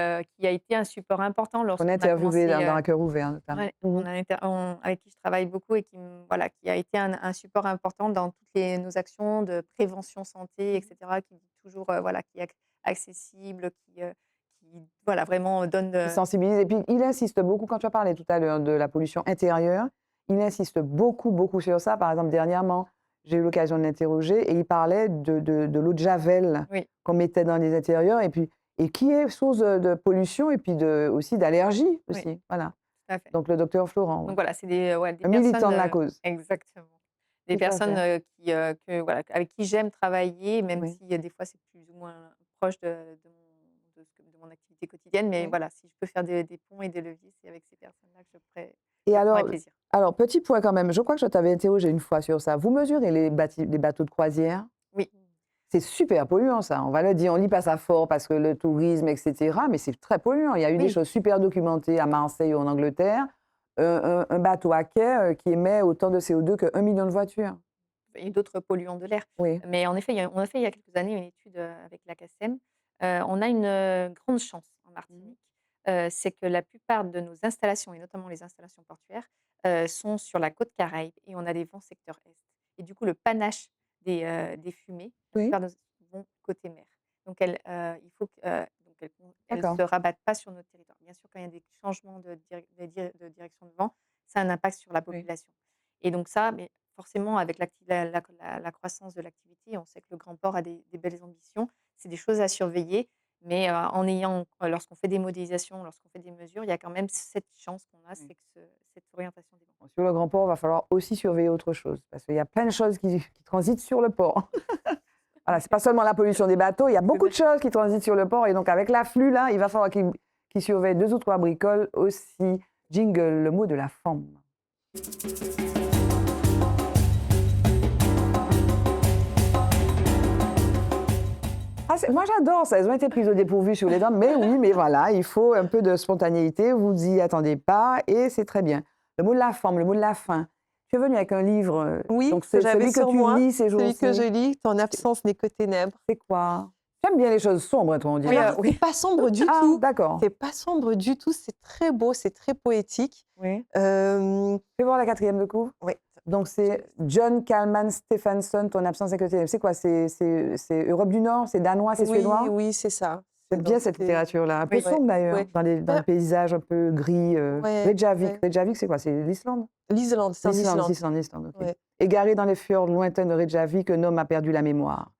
S2: a été un support important
S1: on
S2: lorsqu'on
S1: a
S2: a
S1: interviewé
S2: commencé,
S1: dans Un cœur ouvert, notamment.
S2: ouais,
S1: Mhm.
S2: avec qui je travaille beaucoup et voilà, qui a été un support important dans toutes nos actions de prévention santé, et cetera, qui dit toujours, voilà, qui est accessible, qui voilà, vraiment donne
S1: Il sensibilise et puis il insiste beaucoup, quand tu as parlé tout à l'heure de la pollution intérieure, il insiste beaucoup, beaucoup sur ça. Par exemple, dernièrement, j'ai eu l'occasion de l'interroger et il parlait de l'eau de Javel
S2: oui,
S1: qu'on mettait dans les intérieurs et qui est source de pollution et puis aussi d'allergie
S2: oui,
S1: aussi. Voilà.
S2: tout à fait.
S1: Donc le docteur Florent, ouais.
S2: Donc voilà, c'est des
S1: Un militant
S2: personnes,
S1: de la cause.
S2: exactement. Des
S1: Tout à
S2: personnes,
S1: fait.
S2: voilà, avec qui j'aime travailler, même
S1: Oui.
S2: si, des fois, c'est plus ou moins proche de mon activité quotidienne. Mais
S1: Oui.
S2: voilà, si je peux faire des ponts et des leviers, c'est avec ces personnes-là que
S1: Et
S2: je
S1: alors,
S2: prendrai plaisir.
S1: petit point quand même, je crois que je t'avais interrogé une fois sur ça. Vous mesurez les bateaux de croisière?
S2: Oui.
S1: C'est super polluant, ça. On va le dire, on n'y passe à fort parce que le tourisme, etc. Mais c'est très polluant. Il y a eu des
S2: Oui.
S1: choses super documentées à Marseille ou en Angleterre. Un bateau à quai qui émet autant de CO2 que 1 million de voitures.
S2: Et d'autres polluants de l'air.
S1: Oui.
S2: Mais en effet, on a fait il y a quelques années une étude, avec l'ACASEM. On a une, grande chance en Martinique, c'est que la plupart de nos installations et notamment les installations portuaires, sont sur la côte Caraïbe et on a des vents secteur est. Et du coup, le panache des fumées, la
S1: Oui.
S2: plupart de vont côté mer. Donc il faut que donc elles
S1: D'accord.
S2: se rabattent pas sur notre territoire. Bien sûr, quand il y a des changements de direction de vent, ça a un impact sur la
S1: Oui.
S2: population. Et donc ça, mais forcément, avec la croissance de l'activité, on sait que le grand port a des belles ambitions. C'est des choses à surveiller, mais lorsqu'on fait des modélisations, lorsqu'on fait des mesures, il y a quand même cette chance qu'on a,
S1: Oui.
S2: c'est que cette orientation des vents.
S1: Sur le grand port, il va falloir aussi surveiller autre chose parce qu'il y a plein de choses qui transitent sur le port. Voilà, c'est pas seulement la pollution des bateaux, il y a beaucoup de choses qui transitent sur le port et donc avec l'afflux là, il va falloir qu'ils surveillent 2 ou 3 bricoles aussi. Jingle, le mot de la femme. Moi j'adore ça, elles ont été prises au dépourvu sur les dents, mais oui, mais voilà, il faut un peu de spontanéité, vous y attendez pas et c'est très bien. Le mot de la femme, le mot de la fin. Tu es venu avec un livre,
S3: Oui,
S1: donc
S3: que
S1: c'est
S3: j'avais
S1: celui que
S3: sur
S1: tu
S3: moi,
S1: lis ces
S3: celui
S1: jours-ci.
S3: que je lis, Ton absence n'est que ténèbres.
S1: C'est quoi? T'aimes bien les choses sombres, toi, on dirait.
S2: Oui,
S3: Alors,
S2: oui.
S3: c'est pas sombre du
S1: Ah,
S3: tout.
S1: d'accord.
S3: C'est pas sombre du tout. C'est très beau, c'est très poétique.
S1: Oui.
S3: Euh,
S1: Fais voir la 4e de couve.
S3: oui.
S1: Donc, c'est John Kalman Stephenson, Ton absence est que t'es- C'est quoi? C'est Europe du Nord? C'est danois? C'est
S3: Oui,
S1: suédois?
S3: oui, c'est ça.
S1: J'aime bien cette
S3: C'est-
S1: littérature-là. Un peu
S2: Oui.
S1: sombre, d'ailleurs,
S3: Ouais.
S1: dans le paysage un peu gris.
S3: Ouais,
S1: Reykjavik.
S3: ouais.
S1: Reykjavik, c'est quoi? C'est l'Islande?
S3: L'Islande, c'est en Islande.
S1: L'Islande, ok.
S3: Ouais.
S1: Égaré dans les fjords lointains de Reykjavik, un homme a perdu la mémoire.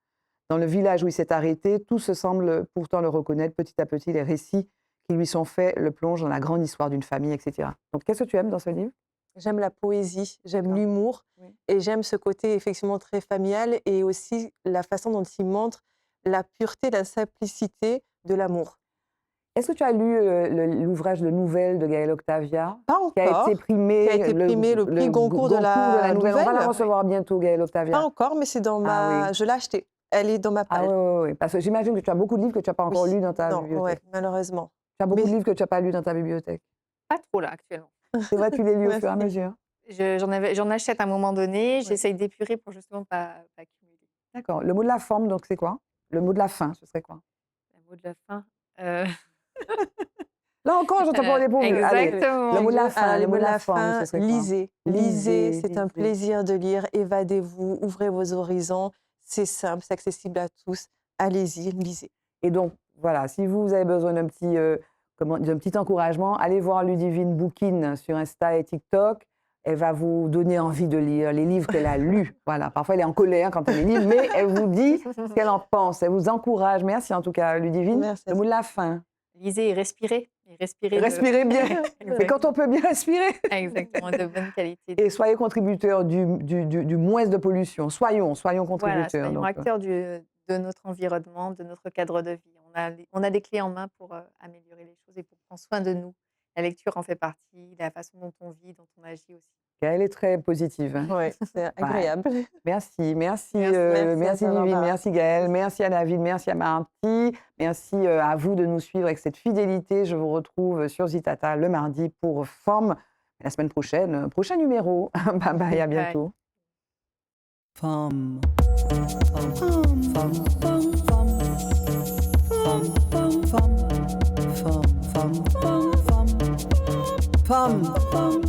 S1: Dans le village où il s'est arrêté, tout se semble pourtant le reconnaître. Petit à petit, les récits qui lui sont faits le plongent dans la grande histoire d'une famille, etc. Donc, qu'est-ce que tu aimes dans ce livre?
S3: J'aime la poésie, j'aime
S1: D'accord.
S3: l'humour
S1: Oui.
S3: et j'aime ce côté effectivement très familial et aussi la façon dont il montre la pureté, la simplicité de l'amour.
S1: Est-ce que tu as lu l'ouvrage de nouvelles de Gaël Octavia,
S3: Pas
S1: qui a
S3: encore,
S1: été primé,
S3: qui a été primé le prix Goncourt de la
S1: nouvelle? On va la
S3: nouvelle.
S1: recevoir bientôt, Gaël
S3: Pas
S1: Octavia.
S3: encore, mais c'est dans
S1: Ah
S3: ma...
S1: oui.
S3: Je l'ai acheté. Elle est dans ma
S1: Ah
S3: palle.
S1: oui, parce que j'imagine que tu as beaucoup de livres que tu n'as pas encore
S3: Oui.
S1: lus dans ta
S3: Non,
S1: bibliothèque.
S3: ouais, malheureusement.
S1: Tu as beaucoup de
S3: Mais-
S1: livres que tu n'as pas lus dans ta bibliothèque.
S2: Pas trop là actuellement.
S1: C'est vrai, tu les lis au fur et à
S3: Merci.
S1: mesure.
S2: J'en achète à un moment donné, j'essaye d'épurer pour justement pas cumuler.
S1: D'accord. Le mot de la forme, donc, c'est quoi? Le mot de la fin, ce serait quoi?
S2: Le mot de la fin. euh,
S1: Là encore, j'entends pas les dépourvu. Allez,
S2: Exactement.
S1: le mot de la fin,
S3: Alors,
S1: le
S3: les
S1: mot
S3: mots
S1: de la forme, ce serait quoi?
S3: lisez. Lisez,
S1: Lisez,
S3: c'est un
S1: lisez.
S3: plaisir de lire. Évadez-vous, ouvrez vos horizons. C'est simple, c'est accessible à tous. Allez-y, lisez.
S1: Et donc, voilà, si vous avez besoin d'un petit encouragement, allez voir Ludivine Boukine sur Insta et TikTok. Elle va vous donner envie de lire les livres qu'elle a lus. Voilà, parfois elle est en colère quand elle les lit, mais elle vous dit ce qu'elle en pense. Elle vous encourage. Merci en tout cas, Ludivine.
S3: Merci à
S1: Le mot de la fin.
S2: Lisez et respirez. Et respirez.
S1: Respirez bien. Et quand on peut bien respirer.
S2: Exactement, de bonne qualité.
S1: Et soyez contributeurs du moins de pollution. Soyons
S2: Voilà,
S1: contributeurs.
S2: soyons
S1: donc,
S2: acteurs de notre environnement, de notre cadre de vie. On a des clés en main pour améliorer les choses et pour prendre soin de nous. La lecture en fait partie, la façon dont on vit, dont on agit aussi.
S1: elle est très positive. Hein.
S3: Ouais, c'est agréable.
S1: Merci
S3: Merci à toi,
S1: Ludivine,
S3: Barbara.
S1: merci Gaëlle, merci à David, merci à Marty, merci à vous de nous suivre avec cette fidélité. Je vous retrouve sur Zitata le mardi pour Forme. La semaine prochaine, prochain numéro. Bye bye, à bientôt.
S4: Femme. Femme. Femme. Femme. Femme. Femme. Femme. Femme. Femme. Femme. Femme.